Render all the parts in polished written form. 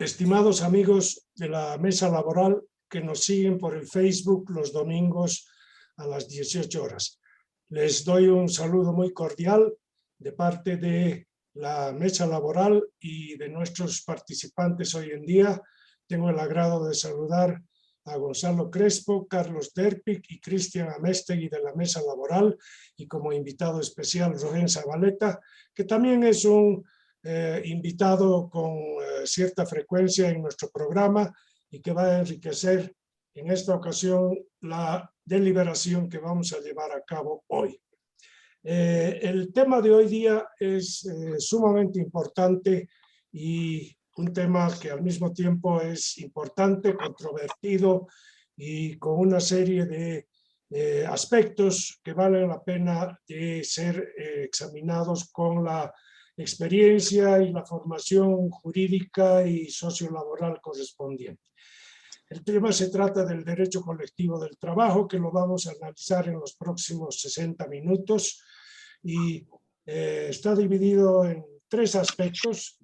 Estimados amigos de la mesa laboral que nos siguen por el Facebook los domingos a las 18 horas. Les doy un saludo muy cordial de parte de la mesa laboral y de nuestros participantes hoy en día. Tengo el agrado de saludar a Gonzalo Crespo, Carlos Derpic y Cristian Amestegui de la mesa laboral, y como invitado especial Rubén Zabaleta, que también es un invitado con cierta frecuencia en nuestro programa y que va a enriquecer en esta ocasión la deliberación que vamos a llevar a cabo hoy. El tema de hoy día es sumamente importante y un tema que al mismo tiempo es importante, controvertido y con una serie de aspectos que valen la pena de ser examinados con la experiencia y la formación jurídica y sociolaboral correspondiente. El tema se trata del derecho colectivo del trabajo, que lo vamos a analizar en los próximos 60 minutos y está dividido en tres aspectos.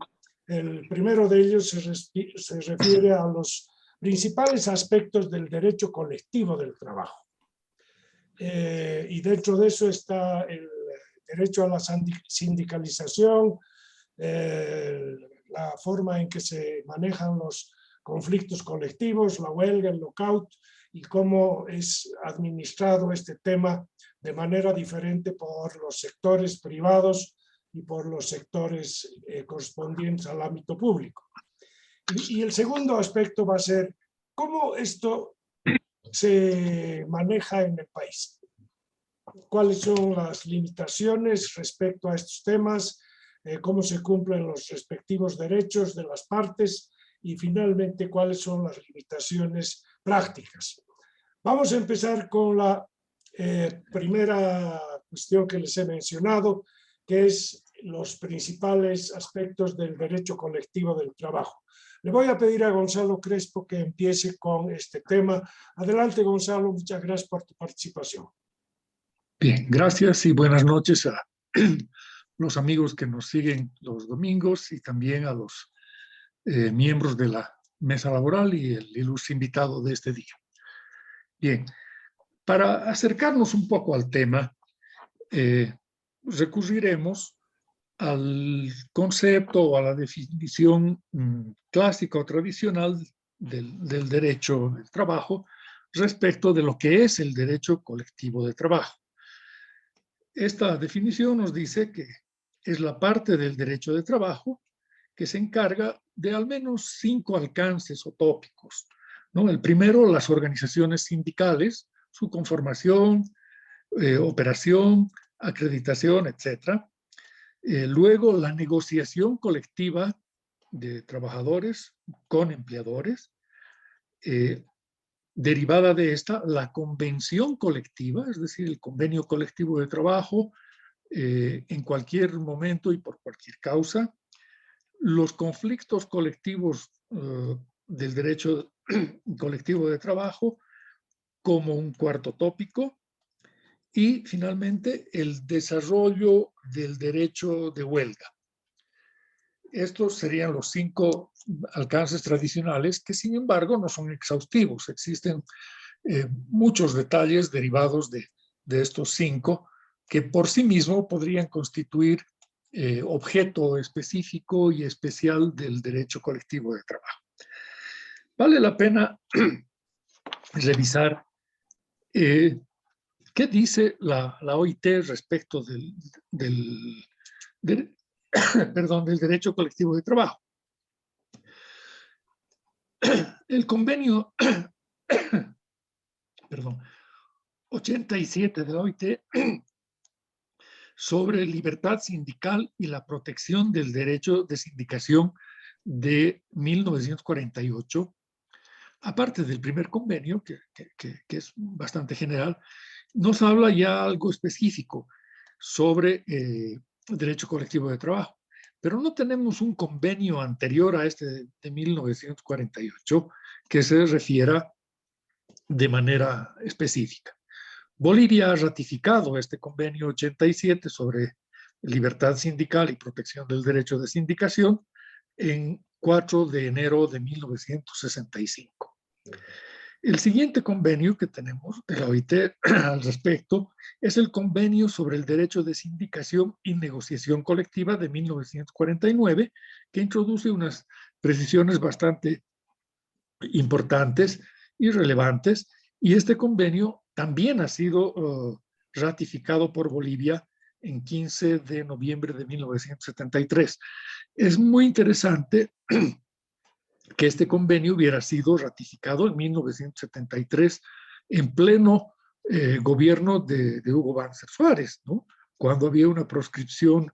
El primero de ellos se refiere a los principales aspectos del derecho colectivo del trabajo. Y dentro de eso está el derecho a la sindicalización, la forma en que se manejan los conflictos colectivos, la huelga, el lockout, y cómo es administrado este tema de manera diferente por los sectores privados y por los sectores correspondientes al ámbito público. Y el segundo aspecto va a ser cómo esto se maneja en el país. ¿Cuáles son las limitaciones respecto a estos temas? ¿Cómo se cumplen los respectivos derechos de las partes? Y finalmente, ¿cuáles son las limitaciones prácticas? Vamos a empezar con la primera cuestión que les he mencionado, que es los principales aspectos del derecho colectivo del trabajo. Le voy a pedir a Gonzalo Crespo que empiece con este tema. Adelante, Gonzalo, muchas gracias por tu participación. Bien, gracias y buenas noches a los amigos que nos siguen los domingos y también a los miembros de la mesa laboral y el ilustre invitado de este día. Bien, para acercarnos un poco al tema, recurriremos al concepto o a la definición clásica o tradicional del derecho del trabajo respecto de lo que es el derecho colectivo de trabajo. Esta definición nos dice que es la parte del derecho de trabajo que se encarga de al menos 5 alcances o tópicos, ¿no? El primero, las organizaciones sindicales, su conformación, operación, acreditación, etc. Luego, la negociación colectiva de trabajadores con empleadores. Derivada de esta, la convención colectiva, es decir, el convenio colectivo de trabajo en cualquier momento y por cualquier causa. Los conflictos colectivos del derecho colectivo de trabajo como un cuarto tópico. Y finalmente, el desarrollo del derecho de huelga. Estos serían los 5 alcances tradicionales que, sin embargo, no son exhaustivos. Existen muchos detalles derivados de estos 5 que por sí mismos podrían constituir objeto específico y especial del derecho colectivo de trabajo. Vale la pena revisar qué dice la OIT respecto del derecho colectivo de trabajo. El convenio 87 de la OIT sobre libertad sindical y la protección del derecho de sindicación de 1948, aparte del primer convenio, que es bastante general, nos habla ya algo específico sobre derecho colectivo de trabajo. Pero no tenemos un convenio anterior a este de 1948 que se refiera de manera específica. Bolivia ha ratificado este convenio 87 sobre libertad sindical y protección del derecho de sindicación en 4 de enero de 1965. El siguiente convenio que tenemos de la OIT al respecto es el Convenio sobre el Derecho de Sindicación y Negociación Colectiva de 1949, que introduce unas precisiones bastante importantes y relevantes, y este convenio también ha sido ratificado por Bolivia en 15 de noviembre de 1973. Es muy interesante que este convenio hubiera sido ratificado en 1973 en pleno gobierno de Hugo Banzer Suárez, ¿no? Cuando había una proscripción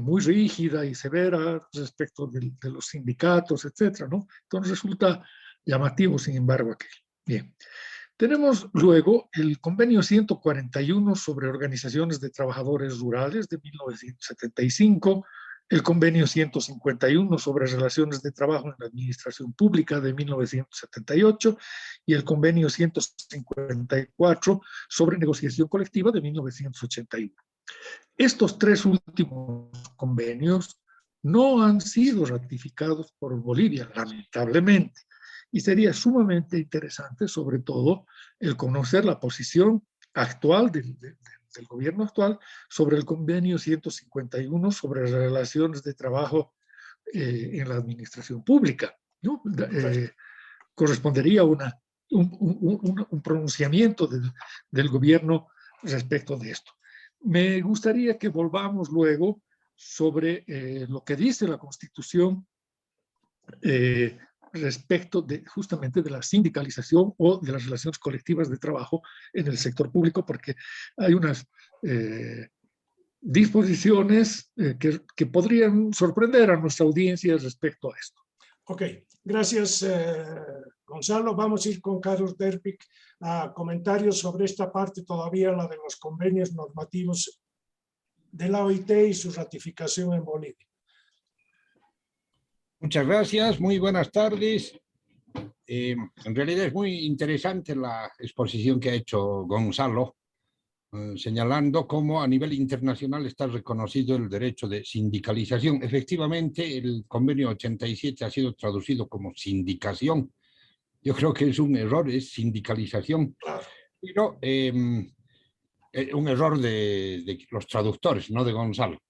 muy rígida y severa respecto de los sindicatos, etcétera, ¿no? Entonces resulta llamativo, sin embargo, aquel. Bien. Tenemos luego el convenio 141 sobre organizaciones de trabajadores rurales de 1975, el convenio 151 sobre relaciones de trabajo en la administración pública de 1978 y el convenio 154 sobre negociación colectiva de 1981. Estos tres últimos convenios no han sido ratificados por Bolivia, lamentablemente. Y sería sumamente interesante, sobre todo, el conocer la posición actual del gobierno actual sobre el convenio 151 sobre las relaciones de trabajo en la administración pública, ¿no? Correspondería un pronunciamiento del gobierno respecto de esto. Me gustaría que volvamos luego sobre lo que dice la Constitución respecto justamente de la sindicalización o de las relaciones colectivas de trabajo en el sector público, porque hay unas disposiciones que podrían sorprender a nuestra audiencia respecto a esto. Ok, gracias Gonzalo. Vamos a ir con Carlos Derpic a comentarios sobre esta parte todavía, la de los convenios normativos de la OIT y su ratificación en Bolivia. Muchas gracias, muy buenas tardes. En realidad es muy interesante la exposición que ha hecho Gonzalo, señalando cómo a nivel internacional está reconocido el derecho de sindicalización. Efectivamente, el convenio 87 ha sido traducido como sindicación. Yo creo que es un error, es sindicalización. Pero un error de los traductores, no de Gonzalo.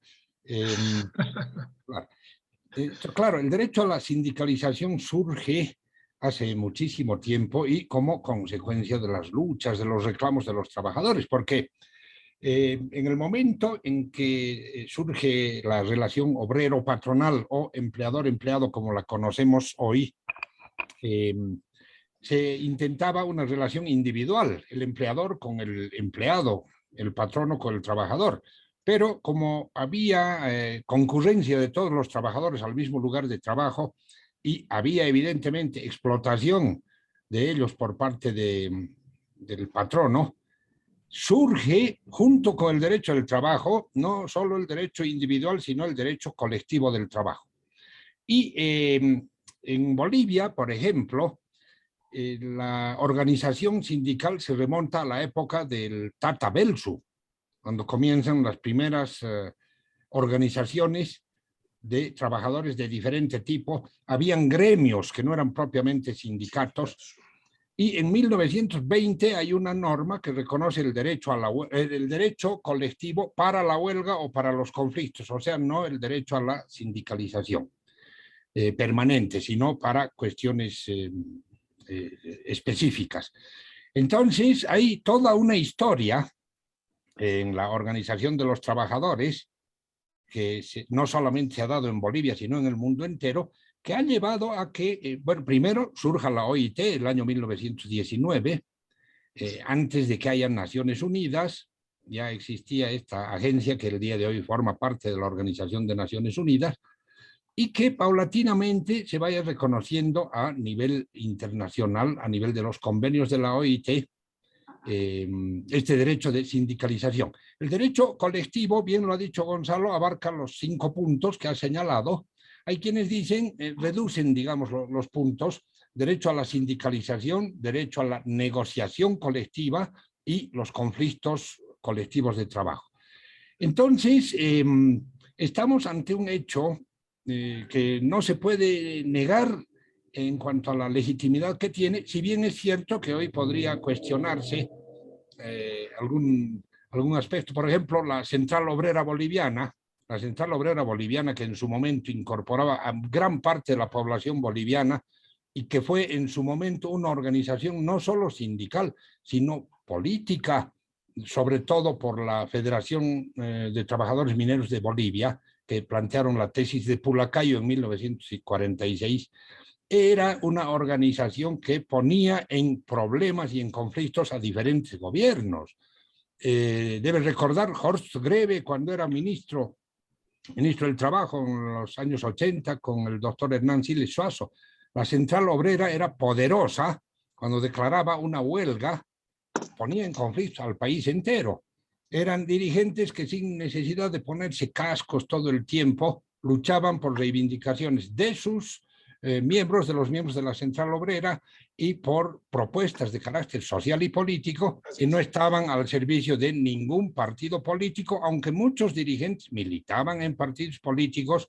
Claro. Claro, el derecho a la sindicalización surge hace muchísimo tiempo y como consecuencia de las luchas, de los reclamos de los trabajadores, porque en el momento en que surge la relación obrero-patronal o empleador-empleado como la conocemos hoy, se intentaba una relación individual, el empleador con el empleado, el patrono con el trabajador. Pero como había concurrencia de todos los trabajadores al mismo lugar de trabajo y había evidentemente explotación de ellos por parte del patrono, surge junto con el derecho del trabajo no solo el derecho individual, sino el derecho colectivo del trabajo. Y en Bolivia, por ejemplo, la organización sindical se remonta a la época del Tata Belsu, cuando comienzan las primeras organizaciones de trabajadores de diferente tipo. Habían gremios que no eran propiamente sindicatos, y en 1920 hay una norma que reconoce el derecho colectivo para la huelga o para los conflictos, o sea, no el derecho a la sindicalización permanente, sino para cuestiones específicas. Entonces, hay toda una historia en la organización de los trabajadores, que no solamente se ha dado en Bolivia, sino en el mundo entero, que ha llevado a que, bueno, primero surja la OIT el año 1919, antes de que haya Naciones Unidas. Ya existía esta agencia que el día de hoy forma parte de la Organización de Naciones Unidas, y que paulatinamente se vaya reconociendo a nivel internacional, a nivel de los convenios de la OIT, este derecho de sindicalización. El derecho colectivo, bien lo ha dicho Gonzalo, abarca los 5 puntos que ha señalado. Hay quienes dicen, reducen, digamos, los puntos: derecho a la sindicalización, derecho a la negociación colectiva y los conflictos colectivos de trabajo. Entonces, estamos ante un hecho que no se puede negar en cuanto a la legitimidad que tiene, si bien es cierto que hoy podría cuestionarse algún aspecto. Por ejemplo, la Central Obrera Boliviana, que en su momento incorporaba a gran parte de la población boliviana y que fue en su momento una organización no solo sindical, sino política, sobre todo por la Federación de Trabajadores Mineros de Bolivia, que plantearon la tesis de Pulacayo en 1946, era una organización que ponía en problemas y en conflictos a diferentes gobiernos. Debe recordar Horst Greve, cuando era ministro del Trabajo en los años 80, con el doctor Hernán Siles Suazo. La Central Obrera era poderosa cuando declaraba una huelga, ponía en conflicto al país entero. Eran dirigentes que sin necesidad de ponerse cascos todo el tiempo, luchaban por reivindicaciones de sus miembros, de los miembros de la Central Obrera, y por propuestas de carácter social y político que no estaban al servicio de ningún partido político, aunque muchos dirigentes militaban en partidos políticos,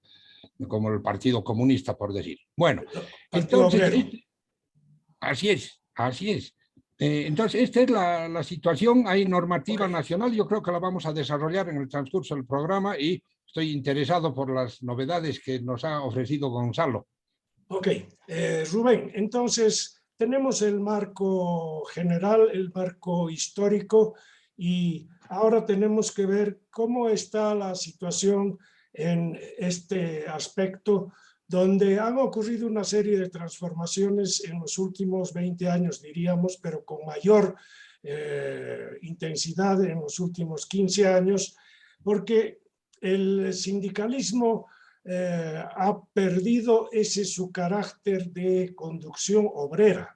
como el Partido Comunista, por decir. Bueno, entonces, así es. Entonces, esta es la situación. Hay normativa nacional, yo creo que la vamos a desarrollar en el transcurso del programa y estoy interesado por las novedades que nos ha ofrecido Gonzalo. Ok, Rubén, entonces tenemos el marco general, el marco histórico, y ahora tenemos que ver cómo está la situación en este aspecto, donde han ocurrido una serie de transformaciones en los últimos 20 años, diríamos, pero con mayor intensidad en los últimos 15 años, porque el sindicalismo ha perdido ese su carácter de conducción obrera,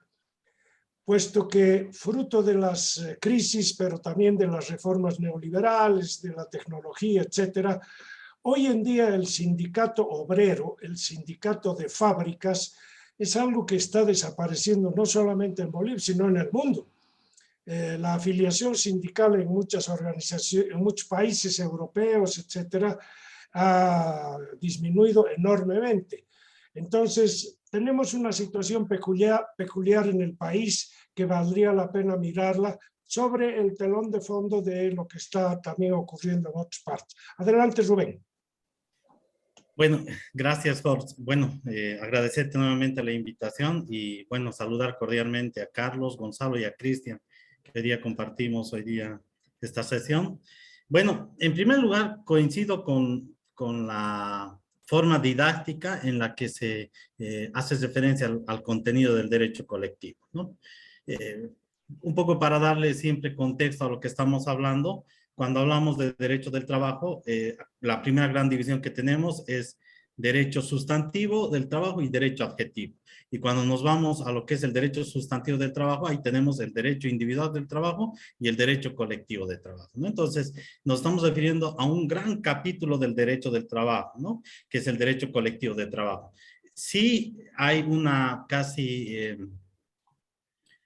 puesto que fruto de las crisis, pero también de las reformas neoliberales, de la tecnología, etcétera, hoy en día el sindicato obrero, el sindicato de fábricas, es algo que está desapareciendo no solamente en Bolivia, sino en el mundo. La afiliación sindical en muchas organizaciones, en muchos países europeos, etcétera, ha disminuido enormemente. Entonces, tenemos una situación peculiar en el país que valdría la pena mirarla sobre el telón de fondo de lo que está también ocurriendo en otras partes. Adelante, Rubén. Bueno, gracias, Jorge. Bueno, agradecerte nuevamente la invitación y, bueno, saludar cordialmente a Carlos, Gonzalo y a Cristian, que hoy día compartimos hoy día esta sesión. Bueno, en primer lugar, coincido con la forma didáctica en la que se hace referencia al contenido del derecho colectivo, ¿no? Un poco para darle siempre contexto a lo que estamos hablando. Cuando hablamos de derecho del trabajo, la primera gran división que tenemos es derecho sustantivo del trabajo y derecho adjetivo. Y cuando nos vamos a lo que es el derecho sustantivo del trabajo, ahí tenemos el derecho individual del trabajo y el derecho colectivo de trabajo, ¿no? Entonces, nos estamos refiriendo a un gran capítulo del derecho del trabajo, ¿no? Que es el derecho colectivo de trabajo. Sí hay una casi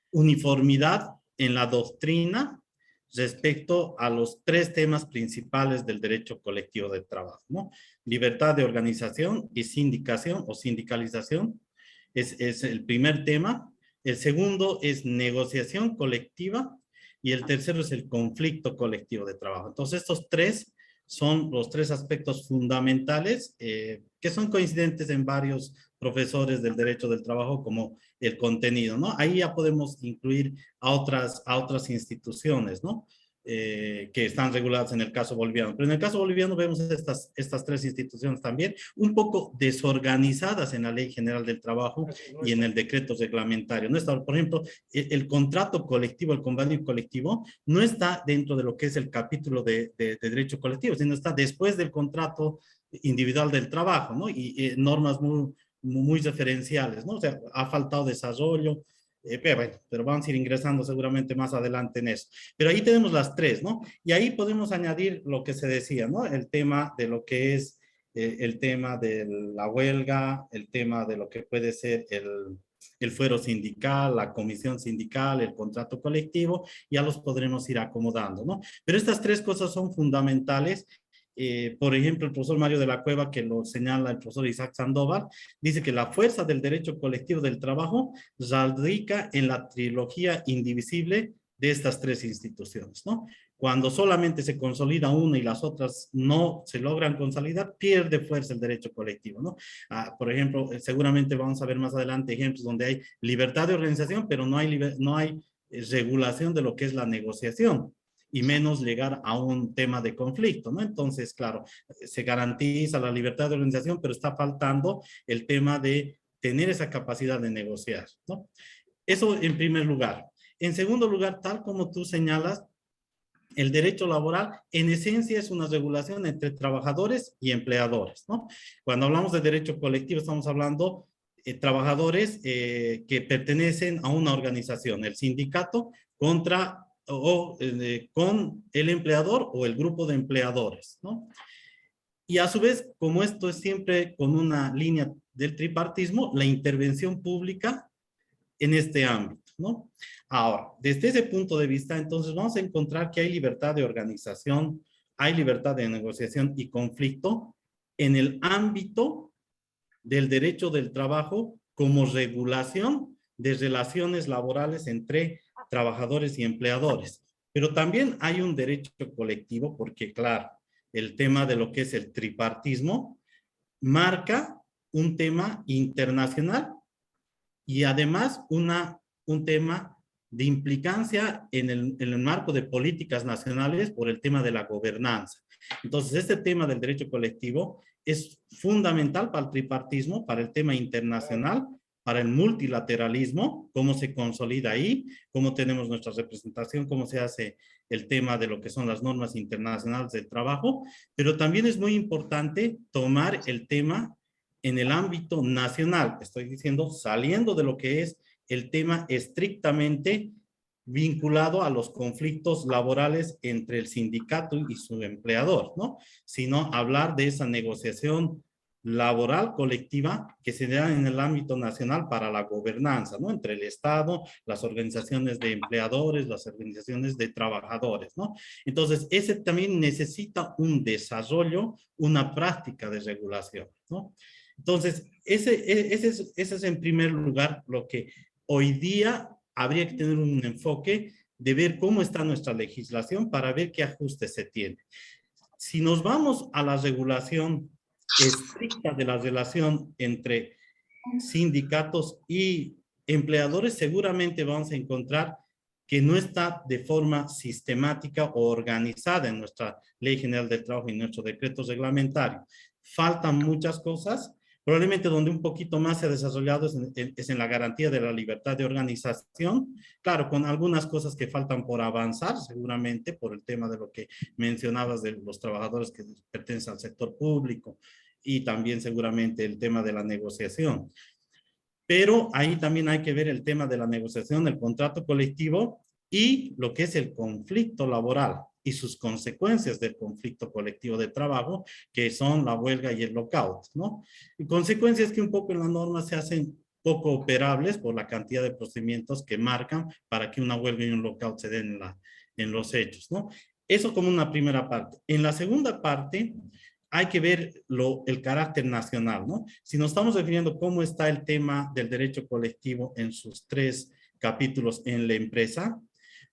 uniformidad en la doctrina respecto a los tres temas principales del derecho colectivo de trabajo, ¿no? Libertad de organización y sindicación o sindicalización es el primer tema. El segundo es negociación colectiva y el tercero es el conflicto colectivo de trabajo. Entonces, estos tres son los tres aspectos fundamentales que son coincidentes en varios profesores del derecho del trabajo como el contenido, ¿no? Ahí ya podemos incluir a otras instituciones, ¿no? Que están reguladas en el caso boliviano. Pero en el caso boliviano vemos estas tres instituciones también un poco desorganizadas en la Ley General del Trabajo y en el decreto reglamentario. No está, por ejemplo, el contrato colectivo, el convenio colectivo, no está dentro de lo que es el capítulo de derecho colectivo, sino está después del contrato individual del trabajo, ¿no? Y normas muy referenciales, ¿no? O sea, ha faltado desarrollo, pero vamos a ir ingresando seguramente más adelante en eso. Pero ahí tenemos las tres, ¿no? Y ahí podemos añadir lo que se decía, ¿no? El tema de lo que es el tema de la huelga, el tema de lo que puede ser el fuero sindical, la comisión sindical, el contrato colectivo, ya los podremos ir acomodando, ¿no? Pero estas tres cosas son fundamentales por ejemplo, el profesor Mario de la Cueva, que lo señala el profesor Isaac Sandoval, dice que la fuerza del derecho colectivo del trabajo radica en la trilogía indivisible de estas tres instituciones, ¿no? Cuando solamente se consolida una y las otras no se logran consolidar, pierde fuerza el derecho colectivo, ¿no? Por ejemplo, seguramente vamos a ver más adelante ejemplos donde hay libertad de organización, pero no hay regulación de lo que es la negociación, y menos llegar a un tema de conflicto, ¿no? Entonces, claro, se garantiza la libertad de organización, pero está faltando el tema de tener esa capacidad de negociar, ¿no? Eso en primer lugar. En segundo lugar, tal como tú señalas, el derecho laboral en esencia es una regulación entre trabajadores y empleadores, ¿no? Cuando hablamos de derecho colectivo estamos hablando de trabajadores que pertenecen a una organización, el sindicato contra con el empleador o el grupo de empleadores, ¿no? Y a su vez, como esto es siempre con una línea del tripartismo, la intervención pública en este ámbito, ¿no? Ahora, desde ese punto de vista, entonces vamos a encontrar que hay libertad de organización, hay libertad de negociación y conflicto en el ámbito del derecho del trabajo como regulación de relaciones laborales entre trabajadores y empleadores. Pero también hay un derecho colectivo porque, claro, el tema de lo que es el tripartismo marca un tema internacional y además un tema de implicancia en el marco de políticas nacionales por el tema de la gobernanza. Entonces, este tema del derecho colectivo es fundamental para el tripartismo, para el tema internacional, para el multilateralismo, cómo se consolida ahí, cómo tenemos nuestra representación, cómo se hace el tema de lo que son las normas internacionales del trabajo, pero también es muy importante tomar el tema en el ámbito nacional, estoy diciendo, saliendo de lo que es el tema estrictamente vinculado a los conflictos laborales entre el sindicato y su empleador, ¿no? Sino hablar de esa negociación laboral colectiva que se da en el ámbito nacional para la gobernanza, ¿no? Entre el Estado, las organizaciones de empleadores, las organizaciones de trabajadores, ¿no? Entonces, ese también necesita un desarrollo, una práctica de regulación, ¿no? Entonces, ese es en primer lugar lo que hoy día habría que tener un enfoque de ver cómo está nuestra legislación para ver qué ajustes se tiene. Si nos vamos a la regulación estricta de la relación entre sindicatos y empleadores, seguramente vamos a encontrar que no está de forma sistemática o organizada en nuestra Ley General del Trabajo y nuestro decreto reglamentario. Faltan muchas cosas. Probablemente donde un poquito más se ha desarrollado es en la garantía de la libertad de organización. Claro, con algunas cosas que faltan por avanzar, seguramente por el tema de lo que mencionabas de los trabajadores que pertenecen al sector público y también seguramente el tema de la negociación. Pero ahí también hay que ver el tema de la negociación, el contrato colectivo y lo que es el conflicto laboral y sus consecuencias del conflicto colectivo de trabajo, que son la huelga y el lockout, ¿no? Y consecuencias que un poco en la norma se hacen poco operables por la cantidad de procedimientos que marcan para que una huelga y un lockout se den en los hechos, ¿no? Eso como una primera parte. En la segunda parte, hay que ver el carácter nacional, ¿no? Si nos estamos refiriendo cómo está el tema del derecho colectivo en sus 3 capítulos en la empresa,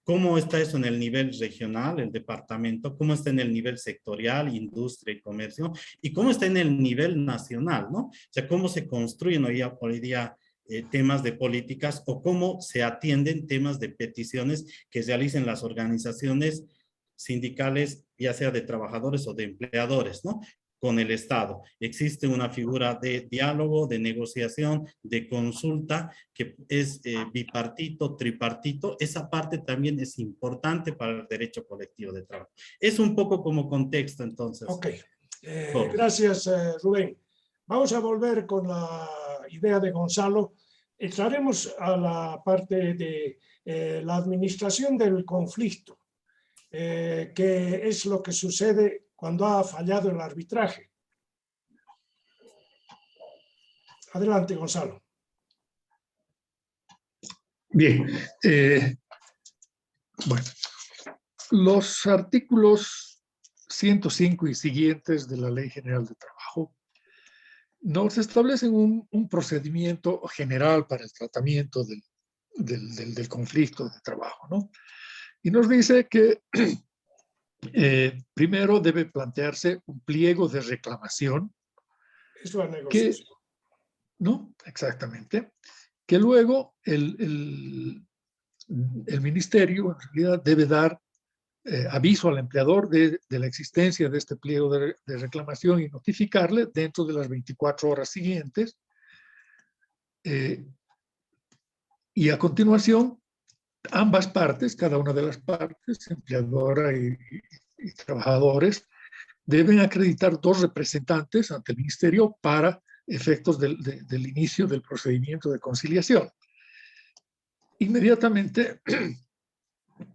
cómo está eso en el nivel regional, el departamento, cómo está en el nivel sectorial, industria y comercio, y cómo está en el nivel nacional, ¿no? O sea, cómo se construyen hoy día temas de políticas o cómo se atienden temas de peticiones que realicen las organizaciones sindicales, ya sea de trabajadores o de empleadores, ¿no? Con el Estado. Existe una figura de diálogo, de negociación, de consulta, que es bipartito, tripartito. Esa parte también es importante para el derecho colectivo de trabajo. Es un poco como contexto, entonces. Ok. Gracias, Rubén. Vamos a volver con la idea de Gonzalo. Entraremos a la parte de la administración del conflicto. ¿Qué es lo que sucede cuando ha fallado el arbitraje? Adelante, Gonzalo. Bien. Bueno, los artículos 105 y siguientes de la Ley General de Trabajo nos establecen un procedimiento general para el tratamiento del conflicto de trabajo, ¿no? Y nos dice que primero debe plantearse un pliego de reclamación. Es la negociación. ¿No? Exactamente. Que luego el ministerio en realidad debe dar aviso al empleador de la existencia de este pliego de reclamación y notificarle dentro de las 24 horas siguientes. Y a continuación, ambas partes, cada una de las partes, empleadora y trabajadores, deben acreditar 2 representantes ante el ministerio para efectos del inicio del procedimiento de conciliación. Inmediatamente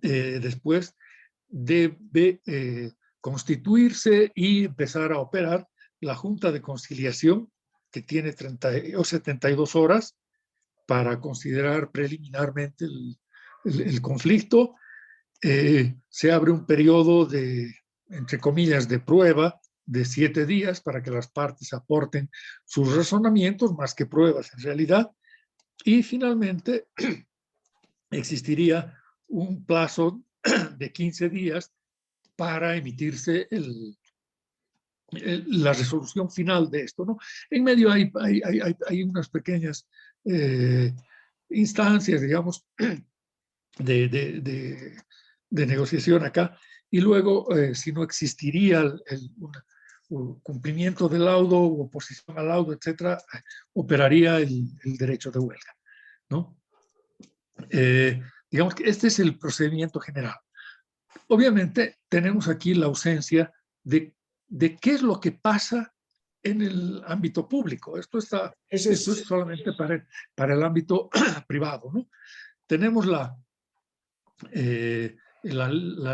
después debe constituirse y empezar a operar la Junta de Conciliación, que tiene 30 o 72 horas para considerar preliminarmente el conflicto. Se abre un periodo de, entre comillas, de prueba de 7 días para que las partes aporten sus razonamientos, más que pruebas en realidad, y finalmente existiría un plazo de 15 días para emitirse la resolución final de esto, ¿no? En medio hay unas pequeñas instancias, digamos, de negociación acá, y luego, si no existiría un cumplimiento del laudo o oposición al laudo, etcétera, operaría el derecho de huelga, ¿no? Digamos que este es el procedimiento general. Obviamente tenemos aquí la ausencia de qué es lo que pasa en el ámbito público. Esto es solamente para el ámbito privado, ¿no? Tenemos la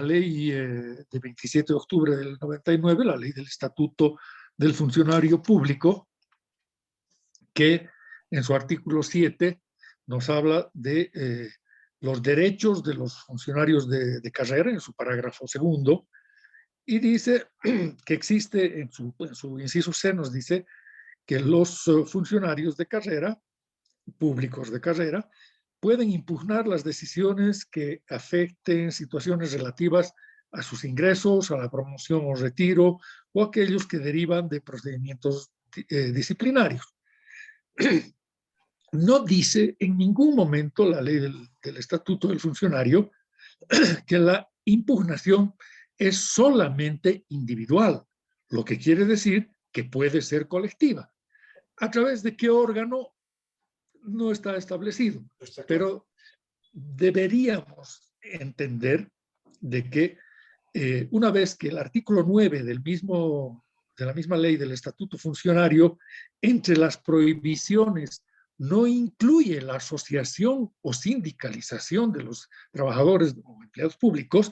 ley de 27 de octubre del 99, la ley del Estatuto del Funcionario Público, que en su artículo 7 nos habla de los derechos de los funcionarios de carrera, en su parágrafo 2, y dice que existe, en su inciso C nos dice que los funcionarios de carrera, públicos de carrera, pueden impugnar las decisiones que afecten situaciones relativas a sus ingresos, a la promoción o retiro, o aquellos que derivan de procedimientos disciplinarios. No dice en ningún momento la ley del Estatuto del Funcionario que la impugnación es solamente individual, lo que quiere decir que puede ser colectiva. ¿A través de qué órgano? No está establecido, pero deberíamos entender de que una vez que el artículo 9 de la misma ley del Estatuto Funcionario, entre las prohibiciones, no incluye la asociación o sindicalización de los trabajadores o empleados públicos,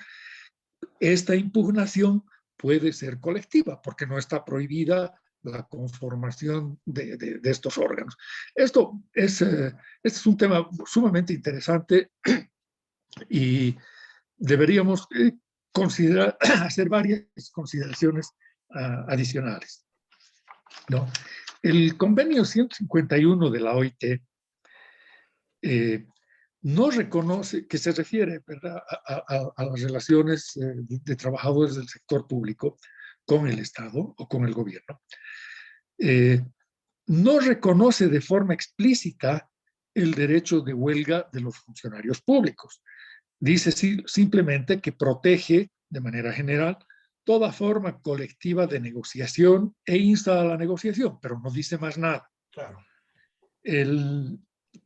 esta impugnación puede ser colectiva, porque no está prohibida la conformación de estos órganos. Este es un tema sumamente interesante y deberíamos hacer varias consideraciones adicionales, ¿no? El convenio 151 de la OIT no reconoce, que se refiere, ¿verdad?, a las relaciones de trabajadores del sector público con el Estado o con el gobierno. No reconoce de forma explícita el derecho de huelga de los funcionarios públicos. Dice simplemente que protege de manera general toda forma colectiva de negociación e insta a la negociación, pero no dice más nada. Claro.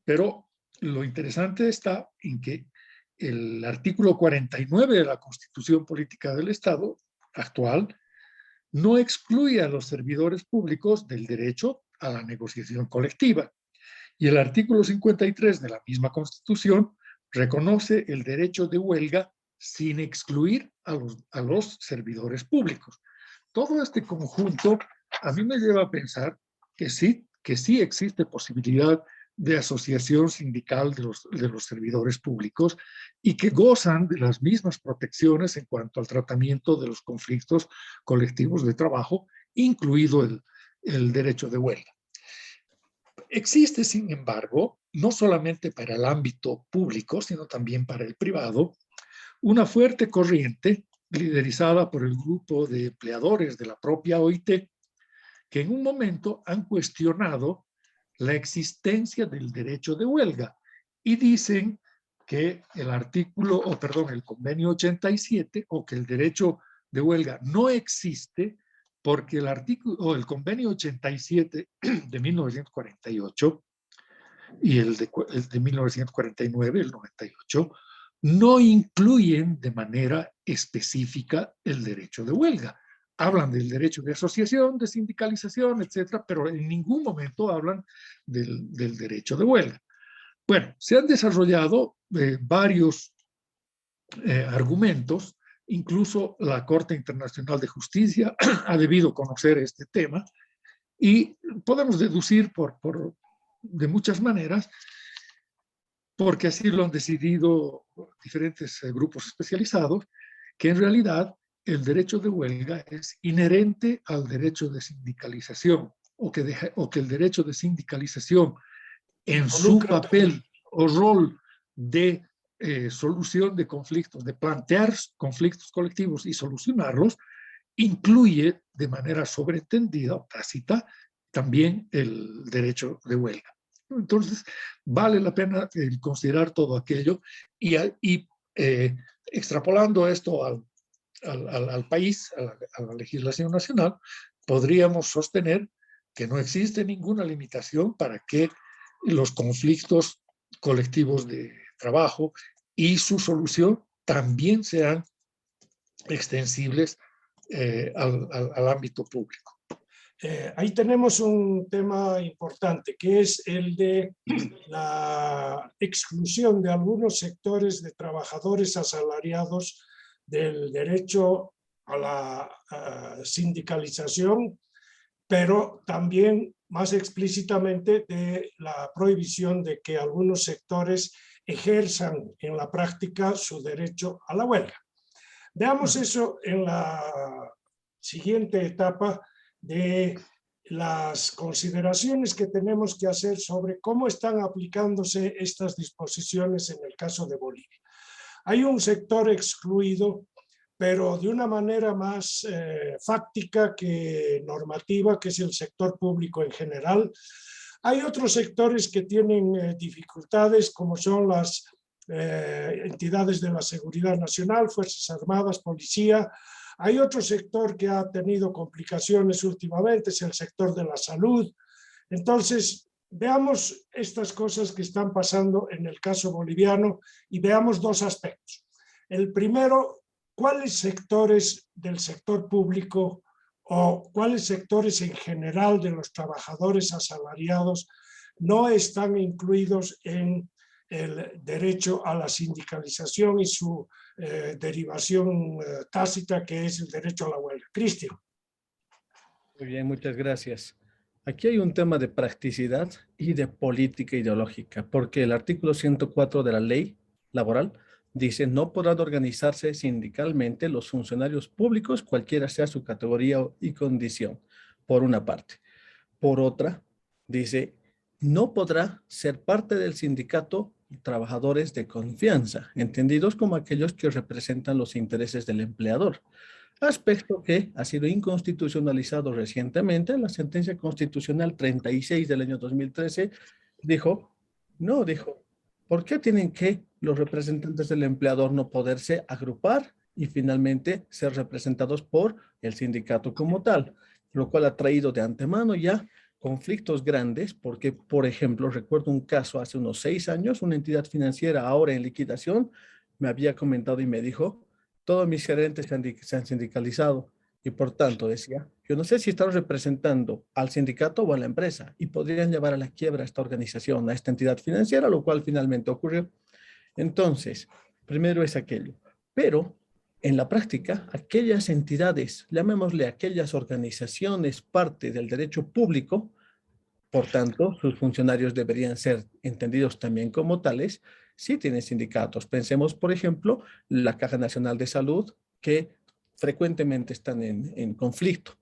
Pero lo interesante está en que el artículo 49 de la Constitución Política del Estado actual no excluye a los servidores públicos del derecho a la negociación colectiva. Y el artículo 53 de la misma Constitución reconoce el derecho de huelga sin excluir a los servidores públicos. Todo este conjunto a mí me lleva a pensar que sí existe posibilidad de asociación sindical de los servidores públicos y que gozan de las mismas protecciones en cuanto al tratamiento de los conflictos colectivos de trabajo, incluido el derecho de huelga. Existe, sin embargo, no solamente para el ámbito público, sino también para el privado, una fuerte corriente liderizada por el grupo de empleadores de la propia OIT, que en un momento han cuestionado la existencia del derecho de huelga y dicen que el convenio 87 o que el derecho de huelga no existe porque el convenio 87 de 1948 y el de 1949, el 98, no incluyen de manera específica el derecho de huelga. Hablan del derecho de asociación, de sindicalización, etcétera, pero en ningún momento hablan del derecho de huelga. Bueno, se han desarrollado varios argumentos, incluso la Corte Internacional de Justicia ha debido conocer este tema y podemos deducir de muchas maneras, porque así lo han decidido diferentes grupos especializados, que en realidad el derecho de huelga es inherente al derecho de sindicalización, o que el derecho de sindicalización en su papel o rol de solución de conflictos, de plantear conflictos colectivos y solucionarlos, incluye de manera sobreentendida o tácita también el derecho de huelga. Entonces, vale la pena considerar todo aquello y extrapolando esto al país, a la legislación nacional, podríamos sostener que no existe ninguna limitación para que los conflictos colectivos de trabajo y su solución también sean extensibles al ámbito público. Ahí tenemos un tema importante, que es el de la exclusión de algunos sectores de trabajadores asalariados del derecho a la sindicalización, pero también más explícitamente de la prohibición de que algunos sectores ejerzan en la práctica su derecho a la huelga. Veamos eso en la siguiente etapa de las consideraciones que tenemos que hacer sobre cómo están aplicándose estas disposiciones en el caso de Bolivia. Hay un sector excluido, pero de una manera más fáctica que normativa, que es el sector público en general. Hay otros sectores que tienen dificultades, como son las entidades de la seguridad nacional, Fuerzas Armadas, Policía. Hay otro sector que ha tenido complicaciones últimamente, es el sector de la salud. Entonces, veamos estas cosas que están pasando en el caso boliviano y veamos dos aspectos. El primero, ¿cuáles sectores del sector público o cuáles sectores en general de los trabajadores asalariados no están incluidos en el derecho a la sindicalización y su derivación tácita, que es el derecho a la huelga? Cristian. Muy bien, muchas gracias. Aquí hay un tema de practicidad y de política ideológica, porque el artículo 104 de la ley laboral dice: no podrán organizarse sindicalmente los funcionarios públicos, cualquiera sea su categoría y condición, por una parte. Por otra, dice: no podrá ser parte del sindicato trabajadores de confianza, entendidos como aquellos que representan los intereses del empleador. Aspecto que ha sido inconstitucionalizado recientemente. La sentencia constitucional 36 del año 2013 dijo, ¿por qué tienen que los representantes del empleador no poderse agrupar y finalmente ser representados por el sindicato como tal? Lo cual ha traído de antemano ya conflictos grandes, porque, por ejemplo, recuerdo un caso hace unos 6 años, una entidad financiera ahora en liquidación me había comentado y me dijo: todos mis gerentes se han sindicalizado y por tanto decía, yo no sé si están representando al sindicato o a la empresa y podrían llevar a la quiebra a esta organización, a esta entidad financiera, lo cual finalmente ocurrió. Entonces, primero es aquello, pero en la práctica, aquellas entidades, llamémosle aquellas organizaciones parte del derecho público, Por tanto, sus funcionarios deberían ser entendidos también como tales si tienen sindicatos. Pensemos, por ejemplo, la Caja Nacional de Salud, que frecuentemente están en conflicto.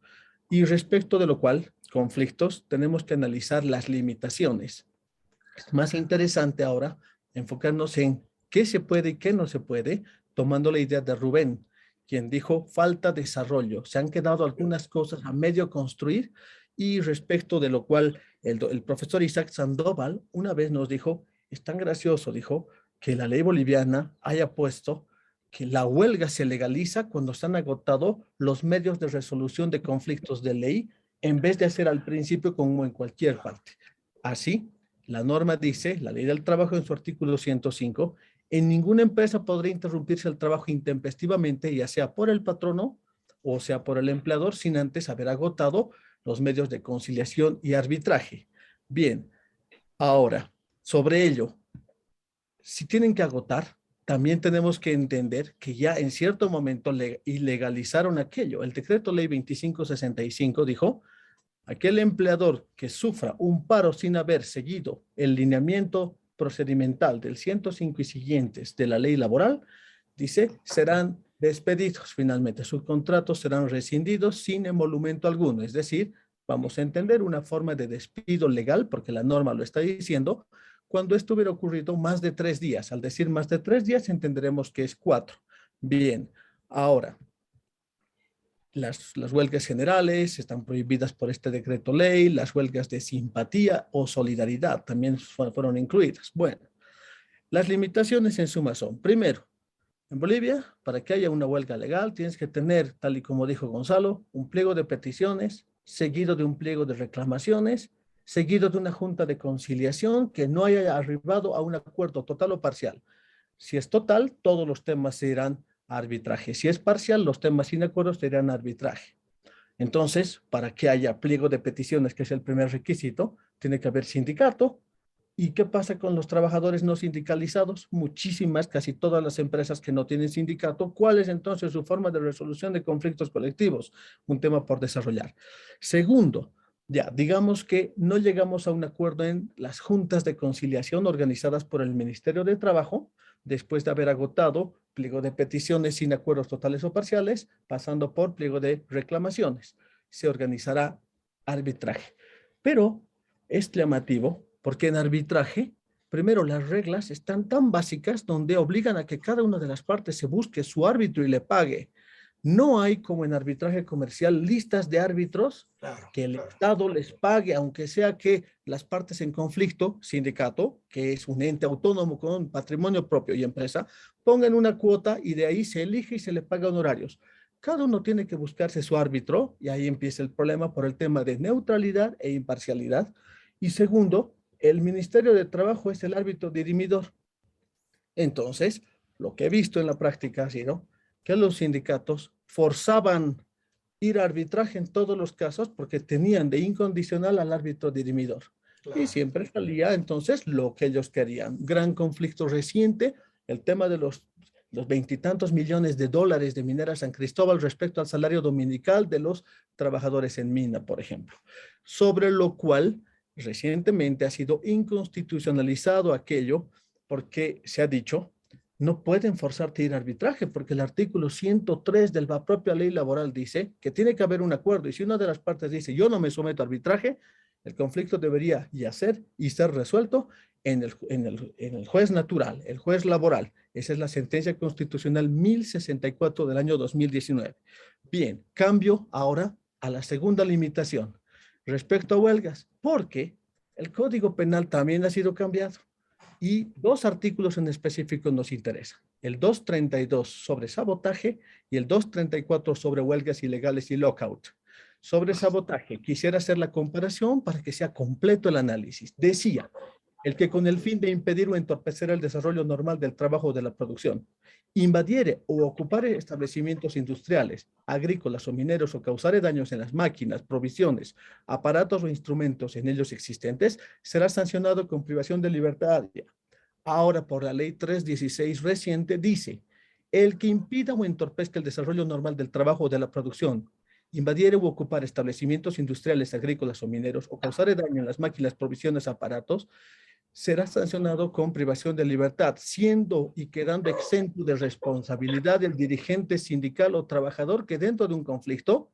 Y respecto de lo cual, conflictos, tenemos que analizar las limitaciones. Es más interesante ahora enfocarnos en qué se puede y qué no se puede, tomando la idea de Rubén, quien dijo falta desarrollo. Se han quedado algunas cosas a medio construir y respecto de lo cual el profesor Isaac Sandoval una vez nos dijo, es tan gracioso, dijo, que la ley boliviana haya puesto que la huelga se legaliza cuando se han agotado los medios de resolución de conflictos de ley, en vez de hacer al principio como en cualquier parte. Así, la norma dice, la ley del trabajo en su artículo 105, en ninguna empresa podrá interrumpirse el trabajo intempestivamente, ya sea por el patrono o sea por el empleador, sin antes haber agotado los medios de conciliación y arbitraje. Bien, ahora, sobre ello, si tienen que agotar, también tenemos que entender que ya en cierto momento ilegalizaron aquello. El decreto ley 2565 dijo, aquel empleador que sufra un paro sin haber seguido el lineamiento procedimental del 105 y siguientes de la ley laboral, dice, serán despedidos finalmente. Sus contratos serán rescindidos sin emolumento alguno. Es decir, vamos a entender una forma de despido legal, porque la norma lo está diciendo, cuando esto hubiera ocurrido más de 3 días. Al decir más de 3 días, entenderemos que es 4. Bien, ahora, las huelgas generales están prohibidas por este decreto ley, las huelgas de simpatía o solidaridad también fueron incluidas. Bueno, las limitaciones en suma son, primero, en Bolivia, para que haya una huelga legal, tienes que tener, tal y como dijo Gonzalo, un pliego de peticiones, seguido de un pliego de reclamaciones, seguido de una junta de conciliación que no haya arribado a un acuerdo total o parcial. Si es total, todos los temas se irán a arbitraje. Si es parcial, los temas sin acuerdo se irán a arbitraje. Entonces, para que haya pliego de peticiones, que es el primer requisito, tiene que haber sindicato. ¿Y qué pasa con los trabajadores no sindicalizados? Muchísimas, casi todas las empresas que no tienen sindicato. ¿Cuál es entonces su forma de resolución de conflictos colectivos? Un tema por desarrollar. Segundo, ya, digamos que no llegamos a un acuerdo en las juntas de conciliación organizadas por el Ministerio de Trabajo, después de haber agotado pliego de peticiones sin acuerdos totales o parciales, pasando por pliego de reclamaciones. Se organizará arbitraje. Pero es llamativo porque en arbitraje, primero, las reglas están tan básicas donde obligan a que cada una de las partes se busque su árbitro y le pague. No hay, como en arbitraje comercial, listas de árbitros que el Estado les pague, aunque sea que las partes en conflicto, sindicato, que es un ente autónomo con patrimonio propio y empresa, pongan una cuota y de ahí se elige y se le paga honorarios. Cada uno tiene que buscarse su árbitro y ahí empieza el problema por el tema de neutralidad e imparcialidad. Y segundo, el Ministerio de Trabajo es el árbitro dirimidor. Entonces, lo que he visto en la práctica ha sido que los sindicatos forzaban ir a arbitraje en todos los casos porque tenían de incondicional al árbitro dirimidor. Claro. Y siempre salía entonces lo que ellos querían. Gran conflicto reciente, el tema de los 20 y tantos millones de dólares de Minera San Cristóbal respecto al salario dominical de los trabajadores en mina, por ejemplo. Sobre lo cual recientemente ha sido inconstitucionalizado aquello porque se ha dicho, no pueden forzarte a ir a arbitraje porque el artículo 103 de la propia ley laboral dice que tiene que haber un acuerdo y si una de las partes dice yo no me someto a arbitraje, el conflicto debería yacer y ser resuelto en el juez natural, el juez laboral. Esa es la sentencia constitucional 1064 del año 2019. Bien, cambio ahora a la segunda limitación respecto a huelgas, porque el Código Penal también ha sido cambiado y 2 artículos en específico nos interesan. El 232 sobre sabotaje y el 234 sobre huelgas ilegales y lockout. Sobre sabotaje, quisiera hacer la comparación para que sea completo el análisis. Decía, el que con el fin de impedir o entorpecer el desarrollo normal del trabajo o de la producción, invadiere o ocupare establecimientos industriales, agrícolas o mineros o causare daños en las máquinas, provisiones, aparatos o instrumentos en ellos existentes, será sancionado con privación de libertad. Ahora, por la ley 316 reciente, dice, el que impida o entorpezca el desarrollo normal del trabajo o de la producción, invadiere u ocupar establecimientos industriales, agrícolas o mineros o causar daño en las máquinas, provisiones, aparatos, será sancionado con privación de libertad, siendo y quedando exento de responsabilidad del dirigente sindical o trabajador que dentro de un conflicto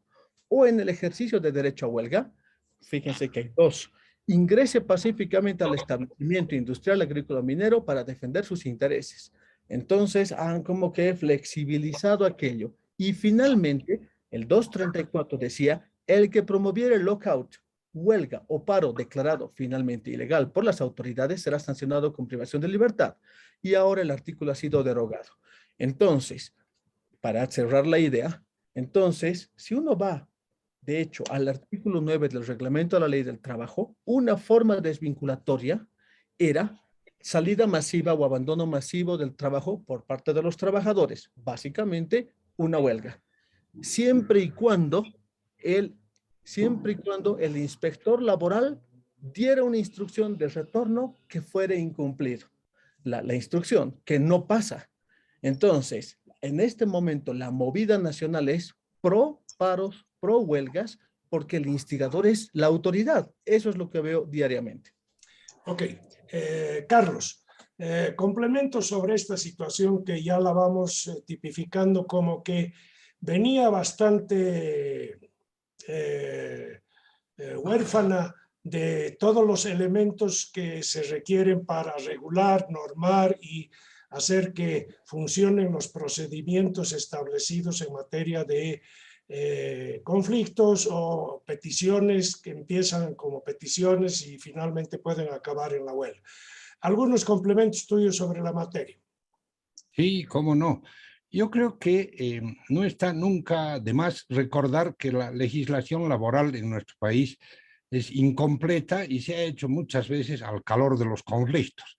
o en el ejercicio de derecho a huelga, fíjense que hay dos, ingrese pacíficamente al establecimiento industrial, agrícola o minero para defender sus intereses. Entonces han como que flexibilizado aquello. Y finalmente, el 234 decía, el que promoviera el lockout, huelga o paro declarado finalmente ilegal por las autoridades será sancionado con privación de libertad. Y ahora el artículo ha sido derogado. Entonces, para cerrar la idea, entonces, si uno va, de hecho, al artículo 9 del reglamento de la ley del trabajo, una forma desvinculatoria era salida masiva o abandono masivo del trabajo por parte de los trabajadores, básicamente una huelga, siempre y cuando el inspector laboral diera una instrucción de retorno que fuera incumplido. La instrucción que no pasa. Entonces, en este momento la movida nacional es pro paros, pro huelgas, porque el instigador es la autoridad. Eso es lo que veo diariamente. Ok, Carlos, complemento sobre esta situación que ya la vamos tipificando como que venía bastante huérfana de todos los elementos que se requieren para regular, normar y hacer que funcionen los procedimientos establecidos en materia de conflictos o peticiones que empiezan como peticiones y finalmente pueden acabar en la huelga. ¿Algunos complementos tuyos sobre la materia? Sí, cómo no. Yo creo que no está nunca de más recordar que la legislación laboral en nuestro país es incompleta y se ha hecho muchas veces al calor de los conflictos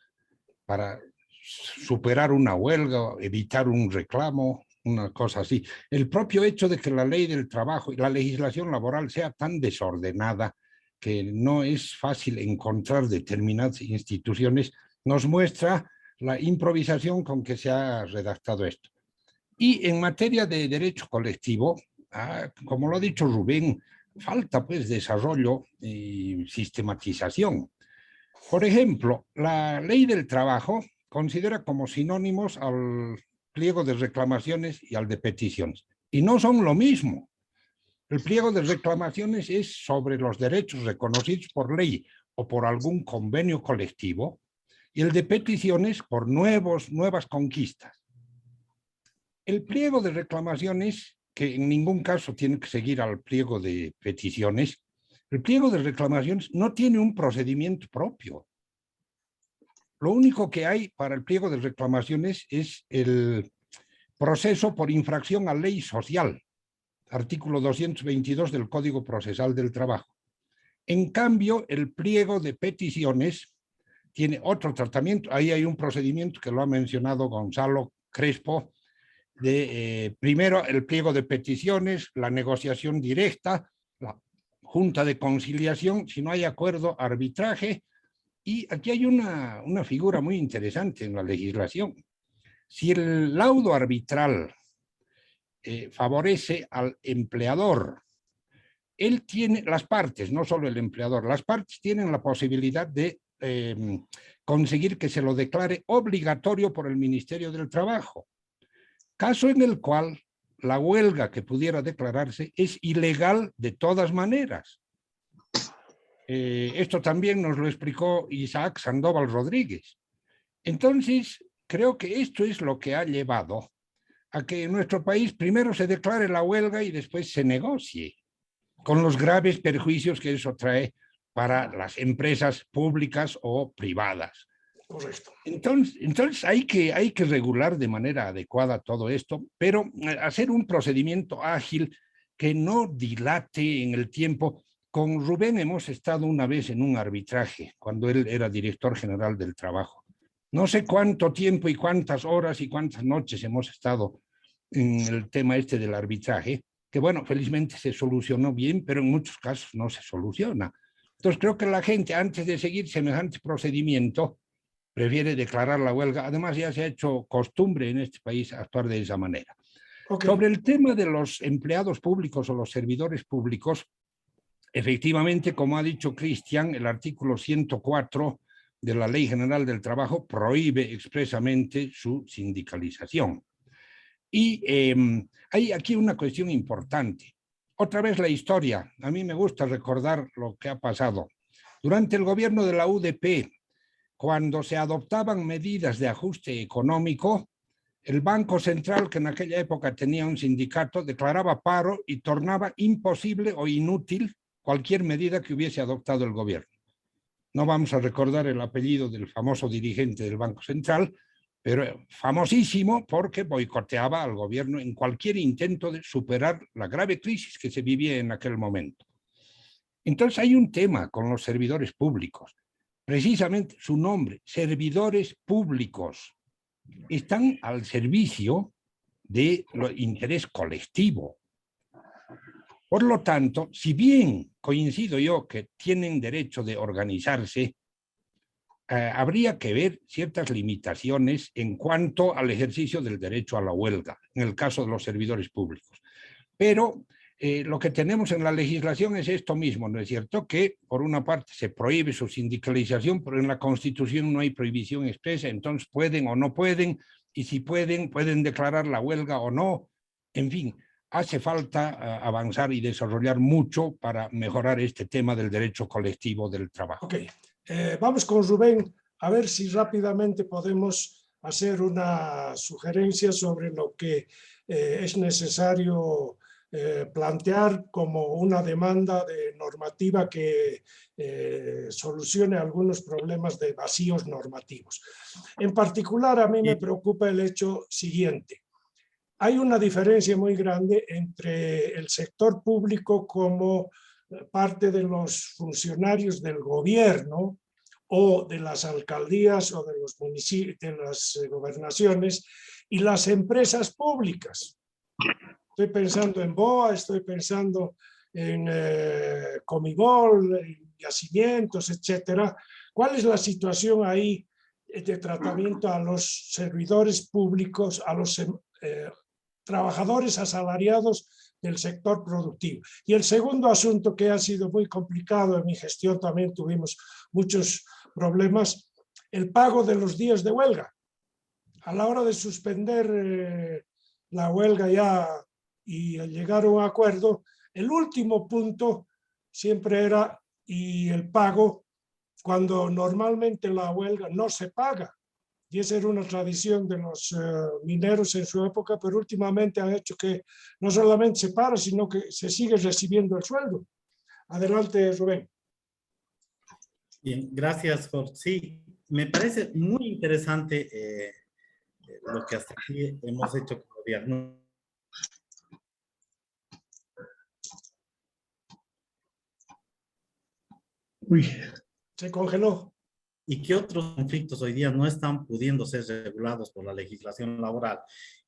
para superar una huelga, evitar un reclamo, una cosa así. El propio hecho de que la ley del trabajo y la legislación laboral sea tan desordenada que no es fácil encontrar determinadas instituciones nos muestra la improvisación con que se ha redactado esto. Y en materia de derecho colectivo, como lo ha dicho Rubén, falta pues desarrollo y sistematización. Por ejemplo, la ley del trabajo considera como sinónimos al pliego de reclamaciones y al de peticiones. Y no son lo mismo. El pliego de reclamaciones es sobre los derechos reconocidos por ley o por algún convenio colectivo, y el de peticiones por nuevas conquistas. El pliego de reclamaciones, que en ningún caso tiene que seguir al pliego de peticiones, el pliego de reclamaciones no tiene un procedimiento propio. Lo único que hay para el pliego de reclamaciones es el proceso por infracción a ley social, artículo 222 del Código Procesal del Trabajo. En cambio, el pliego de peticiones tiene otro tratamiento. Ahí hay un procedimiento que lo ha mencionado Gonzalo Crespo, de primero el pliego de peticiones, la negociación directa, la junta de conciliación, si no hay acuerdo, arbitraje. Y aquí hay una figura muy interesante en la legislación. Si el laudo arbitral favorece al empleador, él tiene, las partes, no solo el empleador, las partes tienen la posibilidad de conseguir que se lo declare obligatorio por el Ministerio del Trabajo, caso en el cual la huelga que pudiera declararse es ilegal de todas maneras. Esto también nos lo explicó Isaac Sandoval Rodríguez. Entonces, creo que esto es lo que ha llevado a que en nuestro país primero se declare la huelga y después se negocie, con los graves perjuicios que eso trae para las empresas públicas o privadas. Correcto. Entonces hay que regular de manera adecuada todo esto, pero hacer un procedimiento ágil que no dilate en el tiempo. Con Rubén hemos estado una vez en un arbitraje, cuando él era director general del trabajo. No sé cuánto tiempo y cuántas horas y cuántas noches hemos estado en el tema este del arbitraje, que bueno, felizmente se solucionó bien, pero en muchos casos no se soluciona. Entonces creo que la gente, antes de seguir semejante procedimiento, prefiere declarar la huelga. Además ya se ha hecho costumbre en este país actuar de esa manera. Ok. Sobre el tema de los empleados públicos o los servidores públicos, efectivamente, como ha dicho Cristian, el artículo 104 de la Ley General del Trabajo prohíbe expresamente su sindicalización. Y hay aquí una cuestión importante. Otra vez la historia. A mí me gusta recordar lo que ha pasado. Durante el gobierno de la UDP, cuando se adoptaban medidas de ajuste económico, el Banco Central, que en aquella época tenía un sindicato, declaraba paro y tornaba imposible o inútil cualquier medida que hubiese adoptado el gobierno. No vamos a recordar el apellido del famoso dirigente del Banco Central, pero famosísimo porque boicoteaba al gobierno en cualquier intento de superar la grave crisis que se vivía en aquel momento. Entonces hay un tema con los servidores públicos. Precisamente su nombre, servidores públicos, están al servicio del interés colectivo. Por lo tanto, si bien coincido yo que tienen derecho de organizarse, habría que ver ciertas limitaciones en cuanto al ejercicio del derecho a la huelga, en el caso de los servidores públicos. Pero lo que tenemos en la legislación es esto mismo, ¿no es cierto? Que por una parte se prohíbe su sindicalización, pero en la Constitución no hay prohibición expresa, entonces pueden o no pueden, y si pueden, pueden declarar la huelga o no. En fin, hace falta avanzar y desarrollar mucho para mejorar este tema del derecho colectivo del trabajo. Ok, vamos con Rubén a ver si rápidamente podemos hacer una sugerencia sobre lo que es necesario plantear como una demanda de normativa que solucione algunos problemas de vacíos normativos. En particular, a mí me preocupa el hecho siguiente. Hay una diferencia muy grande entre el sector público como parte de los funcionarios del gobierno o de las alcaldías o de los municipios, de las gobernaciones y las empresas públicas. Estoy pensando en BOA, estoy pensando en Comibol, en yacimientos, etcétera. ¿Cuál es la situación ahí de tratamiento a los servidores públicos, a los trabajadores asalariados del sector productivo? Y el segundo asunto que ha sido muy complicado, en mi gestión también tuvimos muchos problemas, el pago de los días de huelga. A la hora de suspender la huelga ya y llegar a un acuerdo, el último punto siempre era y el pago, cuando normalmente la huelga no se paga. Y esa era una tradición de los mineros en su época, pero últimamente han hecho que no solamente se para, sino que se sigue recibiendo el sueldo. Adelante, Rubén. Bien, gracias, Jorge. Sí, me parece muy interesante lo que hasta aquí hemos hecho como diagnóstico. Uy. Se congeló. ¿Y qué otros conflictos hoy día no están pudiendo ser regulados por la legislación laboral?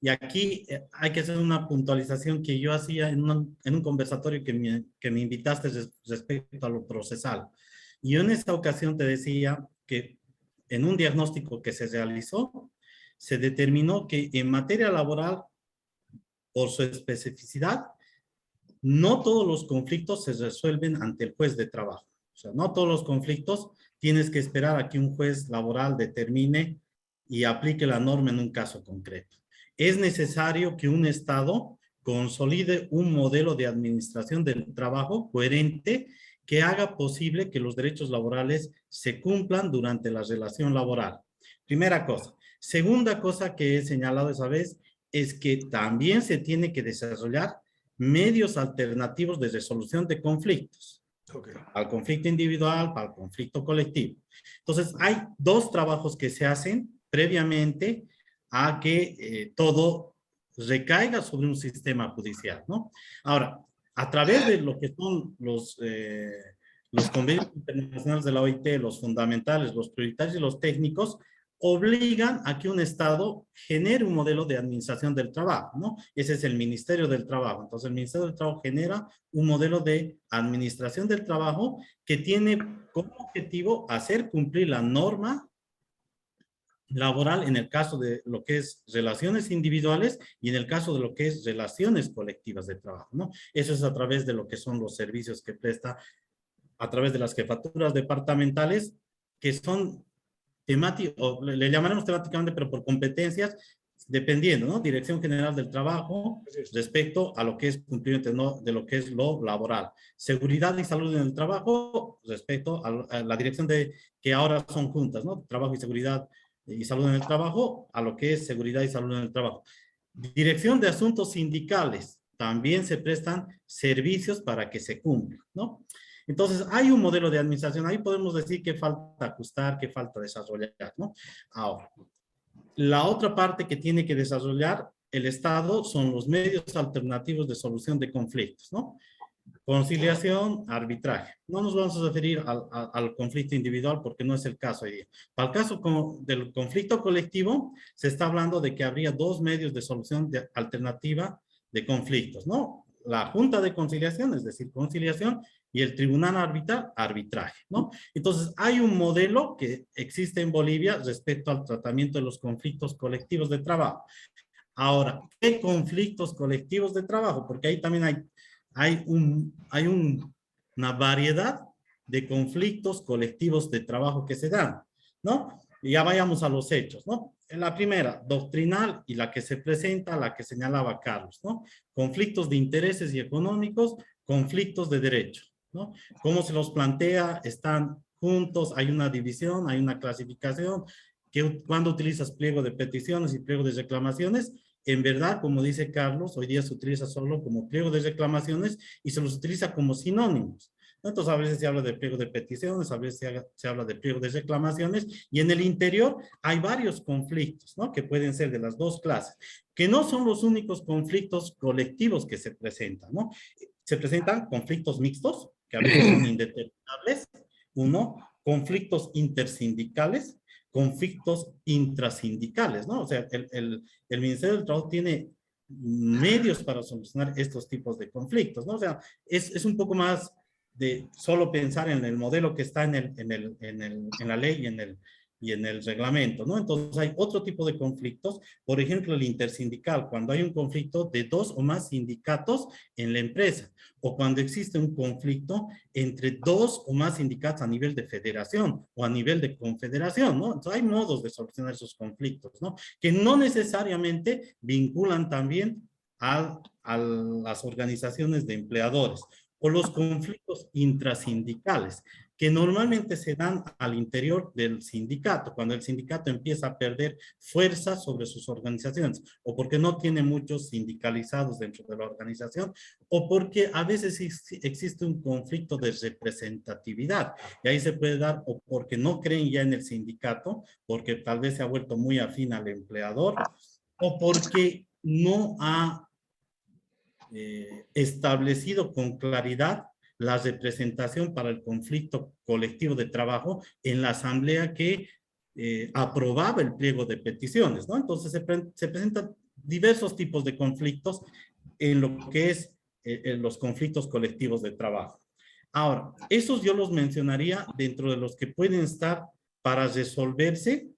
Y aquí hay que hacer una puntualización que yo hacía en un conversatorio que me invitaste respecto a lo procesal. Y yo en esta ocasión te decía que en un diagnóstico que se realizó, se determinó que en materia laboral, por su especificidad, no todos los conflictos se resuelven ante el juez de trabajo. O sea, no todos los conflictos tienes que esperar a que un juez laboral determine y aplique la norma en un caso concreto. Es necesario que un Estado consolide un modelo de administración del trabajo coherente que haga posible que los derechos laborales se cumplan durante la relación laboral. Primera cosa. Segunda cosa que he señalado esa vez es que también se tiene que desarrollar medios alternativos de resolución de conflictos. Okay. Al conflicto individual, para el conflicto colectivo. Entonces, hay dos trabajos que se hacen previamente a que todo recaiga sobre un sistema judicial, ¿no? Ahora, a través de lo que son los convenios internacionales de la OIT, los fundamentales, los prioritarios y los técnicos, obligan a que un Estado genere un modelo de administración del trabajo, ¿no? Ese es el Ministerio del Trabajo. Entonces, el Ministerio del Trabajo genera un modelo de administración del trabajo que tiene como objetivo hacer cumplir la norma laboral en el caso de lo que es relaciones individuales y en el caso de lo que es relaciones colectivas de trabajo, ¿no? Eso es a través de lo que son los servicios que presta, a través de las jefaturas departamentales, que son temáticos, o le llamaremos temáticamente, pero por competencias, dependiendo, ¿no? Dirección General del Trabajo respecto a lo que es cumplimiento, ¿no?, de lo que es lo laboral. Seguridad y salud en el trabajo respecto a la dirección de, que ahora son juntas, ¿no? Trabajo y seguridad y salud en el trabajo, a lo que es seguridad y salud en el trabajo. Dirección de asuntos sindicales. También se prestan servicios para que se cumplan, ¿no? Entonces, hay un modelo de administración. Ahí podemos decir que falta ajustar, que falta desarrollar, ¿no? Ahora, la otra parte que tiene que desarrollar el Estado son los medios alternativos de solución de conflictos, ¿no? Conciliación, arbitraje. No nos vamos a referir al conflicto individual porque no es el caso hoy día. Para el caso del conflicto colectivo, se está hablando de que habría dos medios de solución alternativa de conflictos, ¿no? La Junta de Conciliación, es decir, conciliación, y el Tribunal Arbitral, arbitraje, ¿no? Entonces, hay un modelo que existe en Bolivia respecto al tratamiento de los conflictos colectivos de trabajo. Ahora, ¿qué conflictos colectivos de trabajo? Porque ahí también hay una variedad de conflictos colectivos de trabajo que se dan, ¿no? Y ya vayamos a los hechos, ¿no? La primera, doctrinal, y la que se presenta, la que señalaba Carlos, ¿no? Conflictos de intereses y económicos, conflictos de derecho, ¿no? ¿Cómo se los plantea? Están juntos, hay una división, hay una clasificación, que cuando utilizas pliego de peticiones y pliego de reclamaciones, en verdad, como dice Carlos, hoy día se utiliza solo como pliego de reclamaciones y se los utiliza como sinónimos. Entonces, a veces se habla de pliego de peticiones, a veces se habla de pliego de reclamaciones, y en el interior hay varios conflictos, ¿no? Que pueden ser de las dos clases, que no son los únicos conflictos colectivos que se presentan, ¿no? Se presentan conflictos mixtos, que a veces son indeterminables, uno, conflictos intersindicales, conflictos intrasindicales, ¿no? O sea, el Ministerio del Trabajo tiene medios para solucionar estos tipos de conflictos, ¿no? O sea, es un poco más de solo pensar en el modelo que está en la ley y en el reglamento, ¿no? Entonces hay otro tipo de conflictos, por ejemplo, el intersindical, cuando hay un conflicto de dos o más sindicatos en la empresa, o cuando existe un conflicto entre dos o más sindicatos a nivel de federación o a nivel de confederación, ¿no? Entonces hay modos de solucionar esos conflictos, ¿no? Que no necesariamente vinculan también a las organizaciones de empleadores, o los conflictos intrasindicales, que normalmente se dan al interior del sindicato, cuando el sindicato empieza a perder fuerza sobre sus organizaciones, o porque no tiene muchos sindicalizados dentro de la organización, o porque a veces existe un conflicto de representatividad, y ahí se puede dar o porque no creen ya en el sindicato, porque tal vez se ha vuelto muy afín al empleador, o porque no ha establecido con claridad la representación para el conflicto colectivo de trabajo en la asamblea que aprobaba el pliego de peticiones, ¿no? Entonces se presentan diversos tipos de conflictos en lo que es en los conflictos colectivos de trabajo. Ahora, esos yo los mencionaría dentro de los que pueden estar para resolverse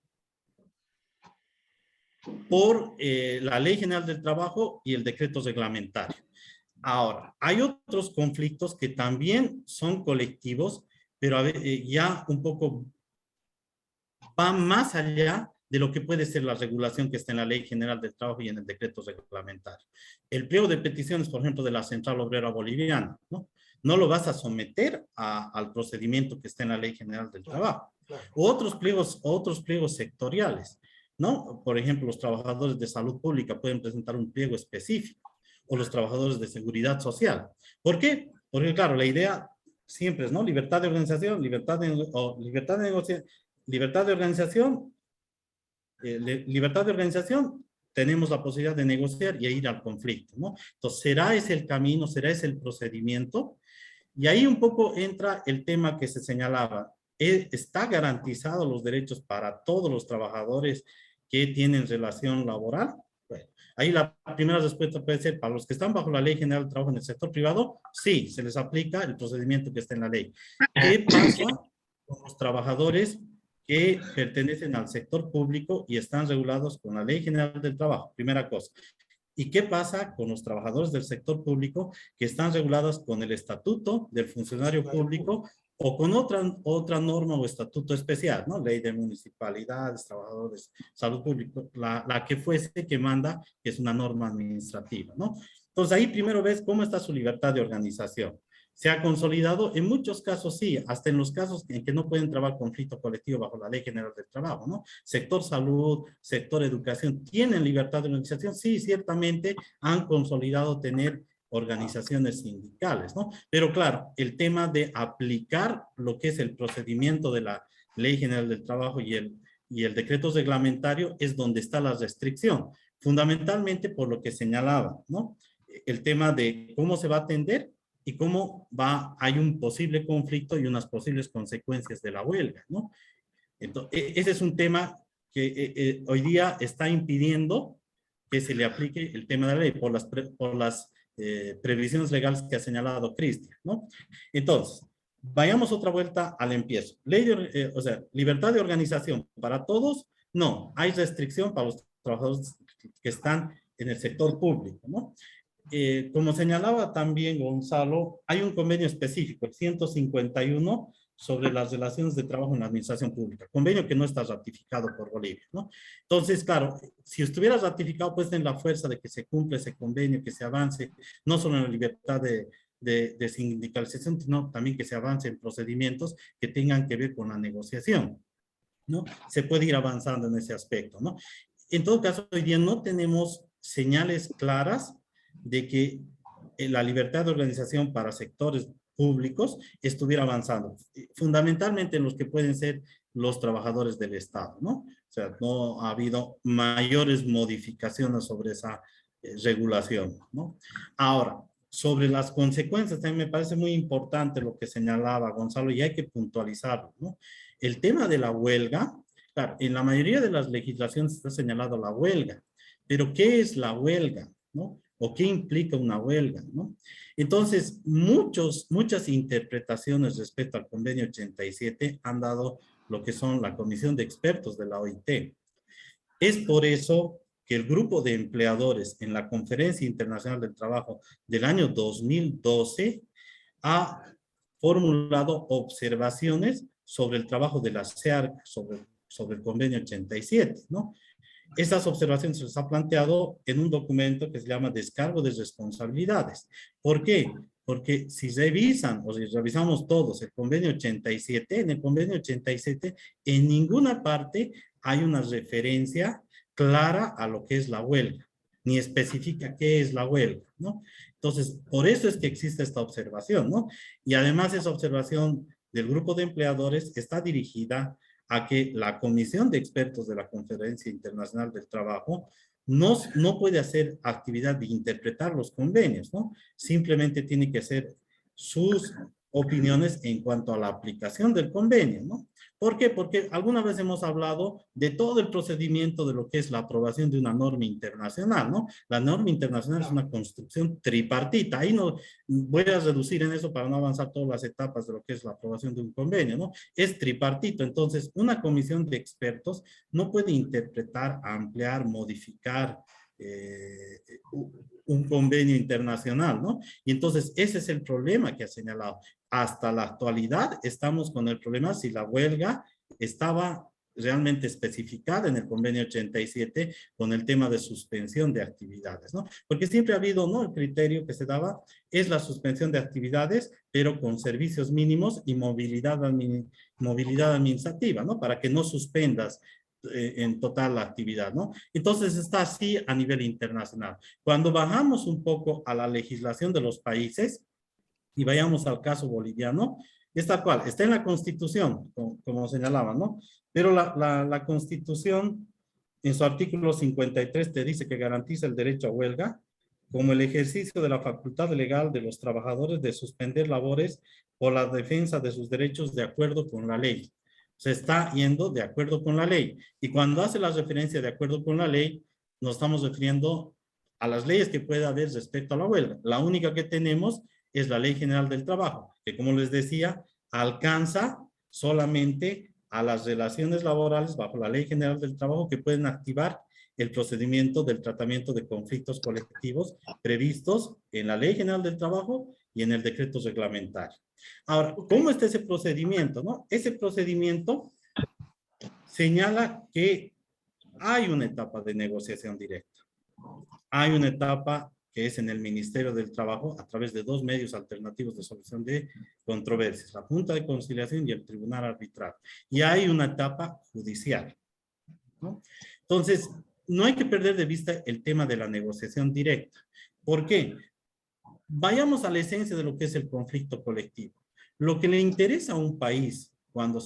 por la Ley General del Trabajo y el decreto reglamentario. Ahora, hay otros conflictos que también son colectivos, pero ya un poco van más allá de lo que puede ser la regulación que está en la Ley General del Trabajo y en el decreto reglamentario. El pliego de peticiones, por ejemplo, de la Central Obrera Boliviana, ¿no? No lo vas a someter al procedimiento que está en la Ley General del Trabajo. O otros pliegos sectoriales, ¿no? Por ejemplo, los trabajadores de salud pública pueden presentar un pliego específico, o los trabajadores de seguridad social. ¿Por qué? Porque, claro, la idea siempre es, ¿no? Libertad de organización, libertad de organización, tenemos la posibilidad de negociar y ir al conflicto, ¿no? Entonces, ¿será ese el camino? ¿Será ese el procedimiento? Y ahí un poco entra el tema que se señalaba. ¿Está garantizado los derechos para todos los trabajadores que tienen relación laboral? Bueno, ahí la primera respuesta puede ser, para los que están bajo la Ley General del Trabajo en el sector privado, sí, se les aplica el procedimiento que está en la ley. ¿Qué pasa con los trabajadores que pertenecen al sector público y están regulados con la Ley General del Trabajo, primera cosa. ¿Y qué pasa con los trabajadores del sector público que están regulados con el estatuto del funcionario público o con otra norma o estatuto especial, ¿no? Ley de municipalidades, trabajadores, salud pública, la que fuese que manda, que es una norma administrativa, ¿no? Entonces ahí primero ves cómo está su libertad de organización. Se ha consolidado, en muchos casos sí, hasta en los casos en que no pueden trabar conflicto colectivo bajo la Ley General del Trabajo, ¿no? Sector salud, sector educación, ¿tienen libertad de organización? Sí, ciertamente han consolidado tener organizaciones sindicales, ¿no? Pero claro, el tema de aplicar lo que es el procedimiento de la Ley General del Trabajo y el decreto reglamentario es donde está la restricción, fundamentalmente por lo que señalaba, ¿no? El tema de cómo se va a atender y cómo hay un posible conflicto y unas posibles consecuencias de la huelga, ¿no? Entonces, ese es un tema que hoy día está impidiendo que se le aplique el tema de la ley por las previsiones legales que ha señalado Cristian, ¿no? Entonces, vayamos otra vuelta al empiezo. O sea, libertad de organización para todos, no. Hay restricción para los trabajadores que están en el sector público, ¿no? Como señalaba también Gonzalo, hay un convenio específico, el 151, sobre las relaciones de trabajo en la administración pública, convenio que no está ratificado por Bolivia, ¿no? Entonces, claro, si estuviera ratificado, pues en la fuerza de que se cumpla ese convenio, que se avance, no solo en la libertad de sindicalización, sino también que se avance en procedimientos que tengan que ver con la negociación, ¿no? Se puede ir avanzando en ese aspecto, ¿no? En todo caso, hoy día no tenemos señales claras de que la libertad de organización para sectores públicos estuviera avanzando, fundamentalmente en los que pueden ser los trabajadores del Estado, ¿no? O sea, no ha habido mayores modificaciones sobre esa regulación, ¿no? Ahora, sobre las consecuencias, también me parece muy importante lo que señalaba Gonzalo y hay que puntualizarlo, ¿no? El tema de la huelga, claro, en la mayoría de las legislaciones está señalado la huelga, pero ¿qué es la huelga, no? ¿O qué implica una huelga, no? Entonces, muchas interpretaciones respecto al convenio 87 han dado lo que son la comisión de expertos de la OIT. Es por eso que el grupo de empleadores en la Conferencia Internacional del Trabajo del año 2012 ha formulado observaciones sobre el trabajo de la CEARC, sobre el convenio 87, ¿no? Estas observaciones se les ha planteado en un documento que se llama Descargo de Responsabilidades. ¿Por qué? Porque si revisan o si revisamos todos el convenio 87, en el convenio 87 en ninguna parte hay una referencia clara a lo que es la huelga, ni especifica qué es la huelga, ¿no? Entonces, por eso es que existe esta observación, ¿no? Y además esa observación del grupo de empleadores está dirigida a que la comisión de expertos de la Conferencia Internacional del Trabajo no puede hacer actividad de interpretar los convenios, ¿no? Simplemente tiene que hacer sus opiniones en cuanto a la aplicación del convenio, ¿no? ¿Por qué? Porque alguna vez hemos hablado de todo el procedimiento de lo que es la aprobación de una norma internacional, ¿no? La norma internacional es una construcción tripartita. Ahí no voy a reducir en eso para no avanzar todas las etapas de lo que es la aprobación de un convenio, ¿no? Es tripartito. Entonces, una comisión de expertos no puede interpretar, ampliar, modificar un convenio internacional, ¿no? Y entonces ese es el problema que ha señalado. Hasta la actualidad estamos con el problema si la huelga estaba realmente especificada en el convenio 87 con el tema de suspensión de actividades, ¿no? Porque siempre ha habido, ¿no? El criterio que se daba es la suspensión de actividades, pero con servicios mínimos y movilidad administrativa, ¿no? Para que no suspendas en total la actividad, ¿no? Entonces está así a nivel internacional. Cuando bajamos un poco a la legislación de los países y vayamos al caso boliviano, es tal cual, está en la Constitución, como señalaba, ¿no? Pero la Constitución en su artículo 53 te dice que garantiza el derecho a huelga como el ejercicio de la facultad legal de los trabajadores de suspender labores por la defensa de sus derechos de acuerdo con la ley. Se está yendo de acuerdo con la ley. Y cuando hace la referencia de acuerdo con la ley, nos estamos refiriendo a las leyes que puede haber respecto a la huelga. La única que tenemos es la Ley General del Trabajo, que como les decía, alcanza solamente a las relaciones laborales bajo la Ley General del Trabajo que pueden activar el procedimiento del tratamiento de conflictos colectivos previstos en la Ley General del Trabajo y en el decreto reglamentario. Ahora, ¿cómo está ese procedimiento, no? Ese procedimiento señala que hay una etapa de negociación directa. Hay una etapa que es en el Ministerio del Trabajo a través de 2 medios alternativos de solución de controversias, la Junta de Conciliación y el Tribunal Arbitral. Y hay una etapa judicial, ¿no? Entonces, no hay que perder de vista el tema de la negociación directa. ¿Por qué? Vayamos a la esencia de lo que es el conflicto colectivo. Lo que le interesa a un país cuando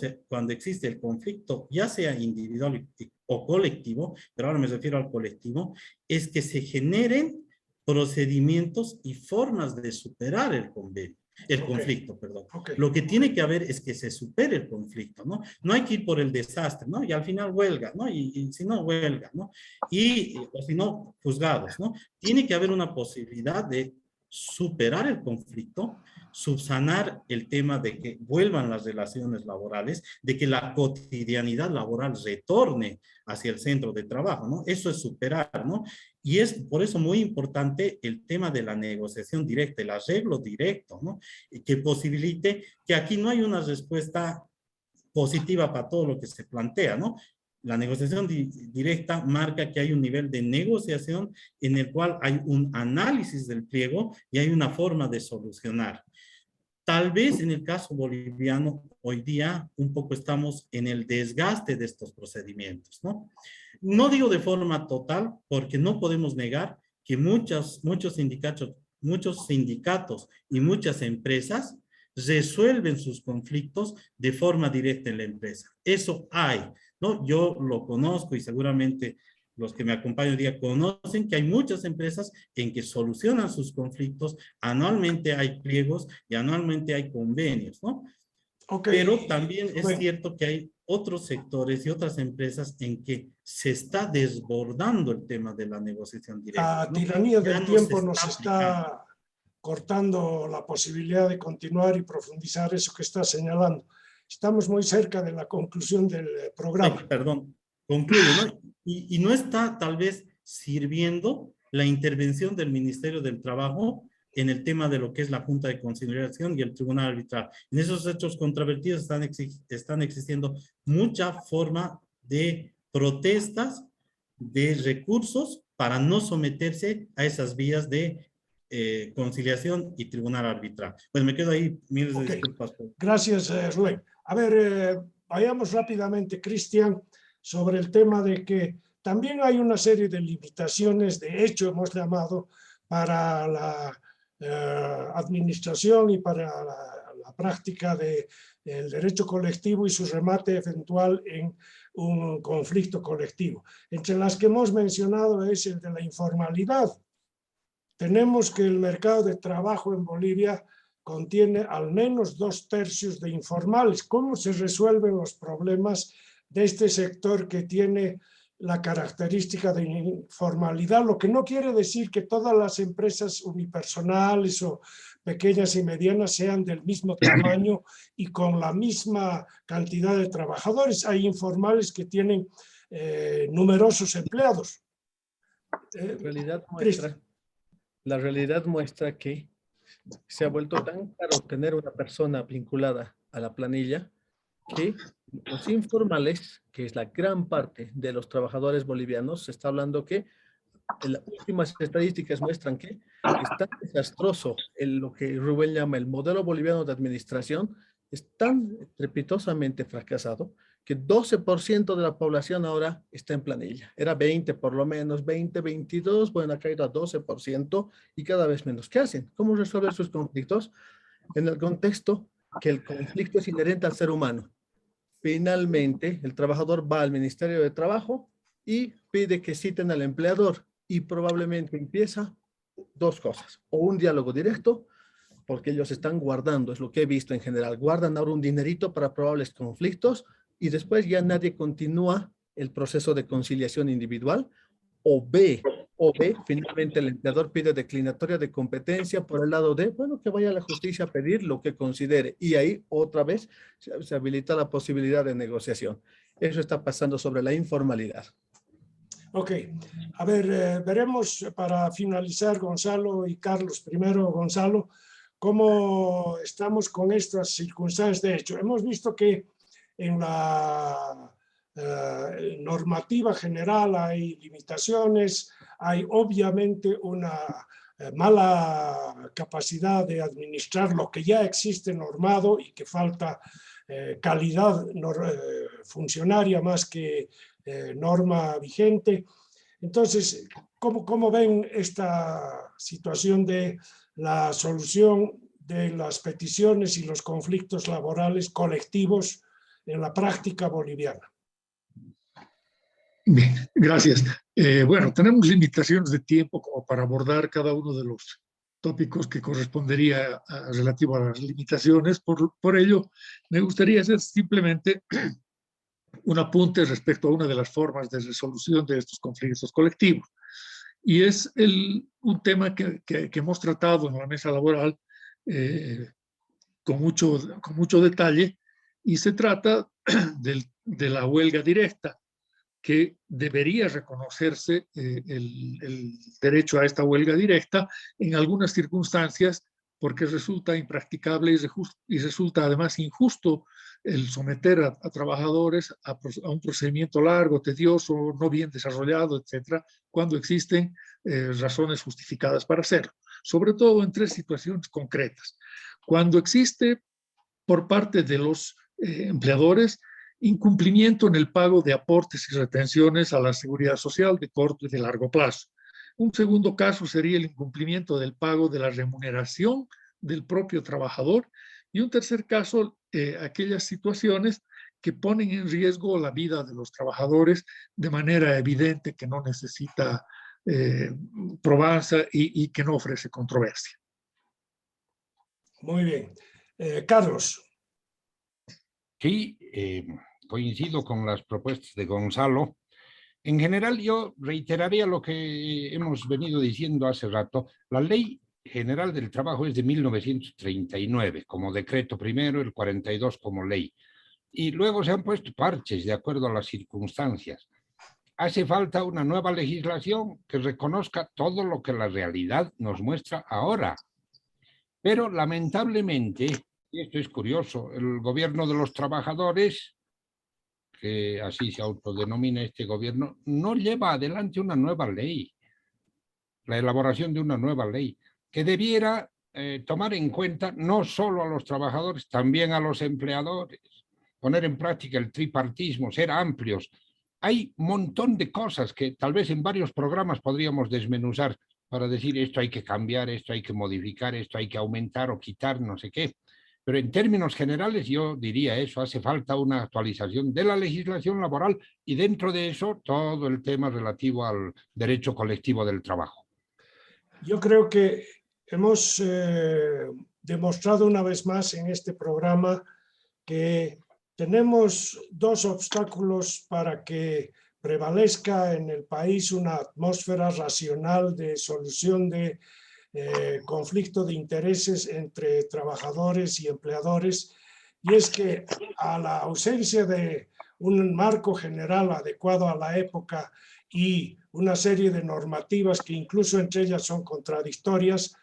existe el conflicto, ya sea individual o colectivo, pero ahora me refiero al colectivo, es que se generen procedimientos y formas de superar el conflicto, perdón. Lo que tiene que haber es que se supere el conflicto, ¿no? No hay que ir por el desastre, ¿no? Y al final huelga, ¿no? Y si no, huelga, ¿no? O si no, juzgados, ¿no? Tiene que haber una posibilidad de superar el conflicto, subsanar el tema de que vuelvan las relaciones laborales, de que la cotidianidad laboral retorne hacia el centro de trabajo, ¿no? Eso es superar, ¿no? Y es por eso muy importante el tema de la negociación directa, el arreglo directo, ¿no? Que posibilite que aquí no hay una respuesta positiva para todo lo que se plantea, ¿no? La negociación directa marca que hay un nivel de negociación en el cual hay un análisis del pliego y hay una forma de solucionar. Tal vez en el caso boliviano, hoy día un poco estamos en el desgaste de estos procedimientos, ¿no? No digo de forma total, porque no podemos negar que muchos sindicatos y muchas empresas resuelven sus conflictos de forma directa en la empresa. Eso hay, ¿no? Yo lo conozco y seguramente los que me acompañan hoy día conocen que hay muchas empresas en que solucionan sus conflictos, anualmente hay pliegos y anualmente hay convenios, ¿no? Pero también es cierto que hay otros sectores y otras empresas en que se está desbordando el tema de la negociación directa, La ¿no? tiranía Ya del tiempo nos está cortando la posibilidad de continuar y profundizar eso que está señalando. Estamos muy cerca de la conclusión del programa. Ay, perdón, concluyo, ¿no? Y no está tal vez sirviendo la intervención del Ministerio del Trabajo en el tema de lo que es la Junta de Conciliación y el Tribunal Arbitral. En esos hechos controvertidos están existiendo mucha forma de protestas, de recursos para no someterse a esas vías de conciliación y Tribunal Arbitral. Pues me quedo ahí, miles de disculpas. Gracias, Rubén. A ver, vayamos rápidamente, Cristian, sobre el tema de que también hay una serie de limitaciones, de hecho hemos llamado, para la administración y para la práctica del derecho colectivo y su remate eventual en un conflicto colectivo. Entre las que hemos mencionado es el de la informalidad. Tenemos que el mercado de trabajo en Bolivia contiene al menos 2/3 de informales. ¿Cómo se resuelven los problemas de este sector que tiene la característica de informalidad? Lo que no quiere decir que todas las empresas unipersonales o pequeñas y medianas sean del mismo tamaño y con la misma cantidad de trabajadores. Hay informales que tienen numerosos empleados. La realidad muestra que se ha vuelto tan caro tener una persona vinculada a la planilla que los informales, que es la gran parte de los trabajadores bolivianos, se está hablando que las últimas estadísticas muestran que es tan desastroso lo que Rubén llama el modelo boliviano de administración, es tan estrepitosamente fracasado que 12% de la población ahora está en planilla. Era 20 por lo menos, 20, 22, bueno, ha caído a 12% y cada vez menos. ¿Qué hacen? ¿Cómo resolver sus conflictos? En el contexto que el conflicto es inherente al ser humano. Finalmente, el trabajador va al Ministerio de Trabajo y pide que citen al empleador y probablemente empieza 2 cosas. O un diálogo directo, porque ellos están guardando, es lo que he visto en general, guardan ahora un dinerito para probables conflictos y después ya nadie continúa el proceso de conciliación individual. O B, O B, finalmente el empleador pide declinatoria de competencia por el lado de, bueno, que vaya a la justicia a pedir lo que considere. Y ahí otra vez se habilita la posibilidad de negociación. Eso está pasando sobre la informalidad. Ok, a ver, veremos para finalizar, Gonzalo y Carlos. Primero, Gonzalo, cómo estamos con estas circunstancias de hecho. Hemos visto que en la normativa general hay limitaciones, hay obviamente una mala capacidad de administrar lo que ya existe normado y que falta calidad funcionaria más que norma vigente. Entonces, ¿cómo ven esta situación de la solución de las peticiones y los conflictos laborales colectivos en la práctica boliviana? Bien, gracias. Bueno, tenemos limitaciones de tiempo como para abordar cada uno de los tópicos que correspondería relativo a las limitaciones. Por ello, me gustaría hacer simplemente un apunte respecto a una de las formas de resolución de estos conflictos colectivos. Y es un tema que hemos tratado en la mesa laboral con mucho detalle, y se trata de la huelga directa, que debería reconocerse el derecho a esta huelga directa en algunas circunstancias, porque resulta impracticable y resulta además injusto el someter a trabajadores a un procedimiento largo, tedioso, no bien desarrollado, etcétera, cuando existen razones justificadas para hacerlo, sobre todo en tres situaciones concretas. Cuando existe por parte de los empleadores incumplimiento en el pago de aportes y retenciones a la seguridad social de corto y de largo plazo. Un segundo caso sería el incumplimiento del pago de la remuneración del propio trabajador. Y un tercer caso, aquellas situaciones que ponen en riesgo la vida de los trabajadores de manera evidente, que no necesita probanza y que no ofrece controversia. Muy bien. Carlos. Sí, coincido con las propuestas de Gonzalo. En general, yo reiteraría lo que hemos venido diciendo hace rato. La Ley General del Trabajo es de 1939, como decreto primero, el 42 como ley. Y luego se han puesto parches de acuerdo a las circunstancias. Hace falta una nueva legislación que reconozca todo lo que la realidad nos muestra ahora. Pero lamentablemente, y esto es curioso, el gobierno de los trabajadores, que así se autodenomina este gobierno, no lleva adelante una nueva ley, la elaboración de una nueva ley, que debiera tomar en cuenta no solo a los trabajadores, también a los empleadores, poner en práctica el tripartismo, ser amplios. Hay un montón de cosas que tal vez en varios programas podríamos desmenuzar para decir esto hay que cambiar, esto hay que modificar, esto hay que aumentar o quitar, no sé qué. Pero en términos generales yo diría eso, hace falta una actualización de la legislación laboral y dentro de eso todo el tema relativo al derecho colectivo del trabajo. Yo creo que hemos demostrado una vez más en este programa que tenemos dos obstáculos para que prevalezca en el país una atmósfera racional de solución de conflicto de intereses entre trabajadores y empleadores, y es que a la ausencia de un marco general adecuado a la época y una serie de normativas que incluso entre ellas son contradictorias,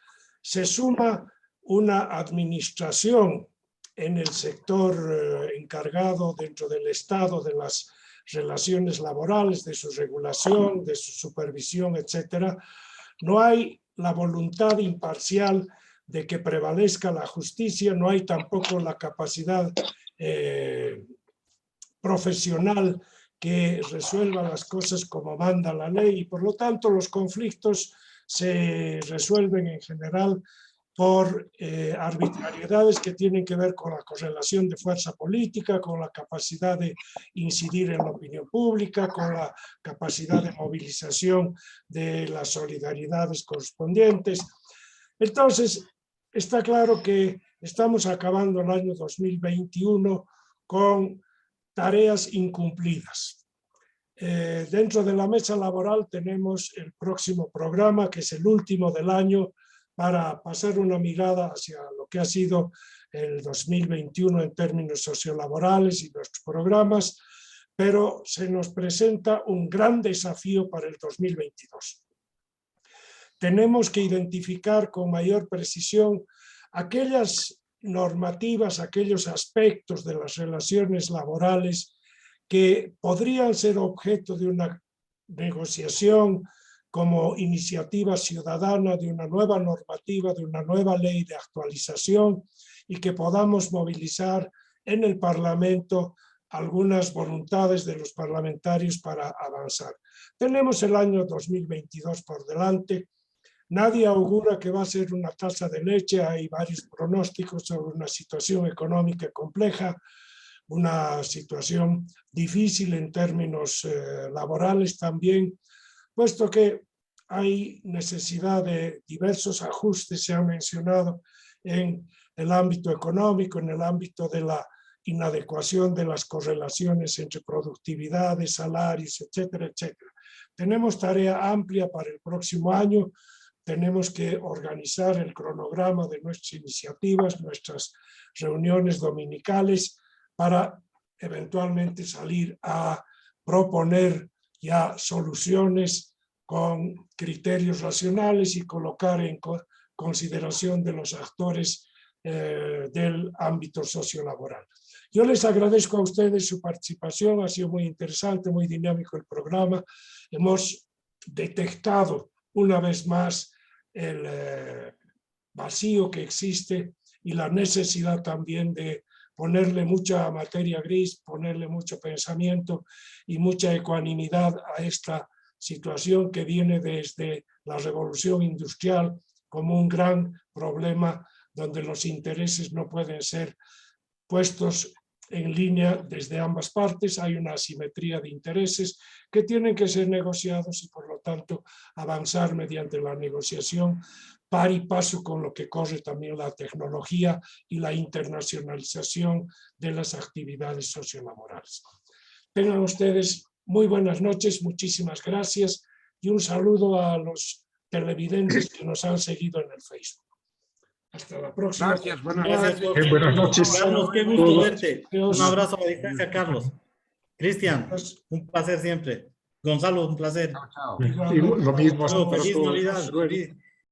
se suma una administración en el sector encargado dentro del Estado de las relaciones laborales, de su regulación, de su supervisión, etcétera. No hay la voluntad imparcial de que prevalezca la justicia, no hay tampoco la capacidad profesional que resuelva las cosas como manda la ley y por lo tanto los conflictos se resuelven en general por arbitrariedades que tienen que ver con la correlación de fuerza política, con la capacidad de incidir en la opinión pública, con la capacidad de movilización de las solidaridades correspondientes. Entonces, está claro que estamos acabando el año 2021 con tareas incumplidas. Dentro de la mesa laboral tenemos el próximo programa, que es el último del año, para pasar una mirada hacia lo que ha sido el 2021 en términos sociolaborales y nuestros programas, pero se nos presenta un gran desafío para el 2022. Tenemos que identificar con mayor precisión aquellas normativas, aquellos aspectos de las relaciones laborales que podrían ser objeto de una negociación como iniciativa ciudadana, de una nueva normativa, de una nueva ley de actualización, y que podamos movilizar en el Parlamento algunas voluntades de los parlamentarios para avanzar. Tenemos el año 2022 por delante. Nadie augura que va a ser una taza de leche. Hay varios pronósticos sobre una situación económica compleja, una situación difícil en términos laborales también, puesto que hay necesidad de diversos ajustes, se han mencionado en el ámbito económico, en el ámbito de la inadecuación de las correlaciones entre productividades, salarios, etcétera, etcétera. Tenemos tarea amplia para el próximo año. Tenemos que organizar el cronograma de nuestras iniciativas, nuestras reuniones dominicales, para eventualmente salir a proponer ya soluciones con criterios racionales y colocar en consideración de los actores del ámbito sociolaboral. Yo les agradezco a ustedes su participación, ha sido muy interesante, muy dinámico el programa. Hemos detectado una vez más el vacío que existe y la necesidad también de ponerle mucha materia gris, ponerle mucho pensamiento y mucha ecuanimidad a esta situación que viene desde la revolución industrial como un gran problema donde los intereses no pueden ser puestos en línea desde ambas partes. Hay una asimetría de intereses que tienen que ser negociados y por lo tanto avanzar mediante la negociación par y paso con lo que corre también la tecnología y la internacionalización de las actividades sociolaborales. Tengan ustedes muy buenas noches, muchísimas gracias y un saludo a los televidentes que nos han seguido en el Facebook. Hasta la próxima. Gracias, buenas Gracias. Buenas noches. Carlos, qué gusto Todos. verte. Un abrazo a la distancia, Carlos. Cristian, un placer siempre. Gonzalo, un placer. Chao, chao. Y lo mismo. Feliz hasta Navidad. luego. Feliz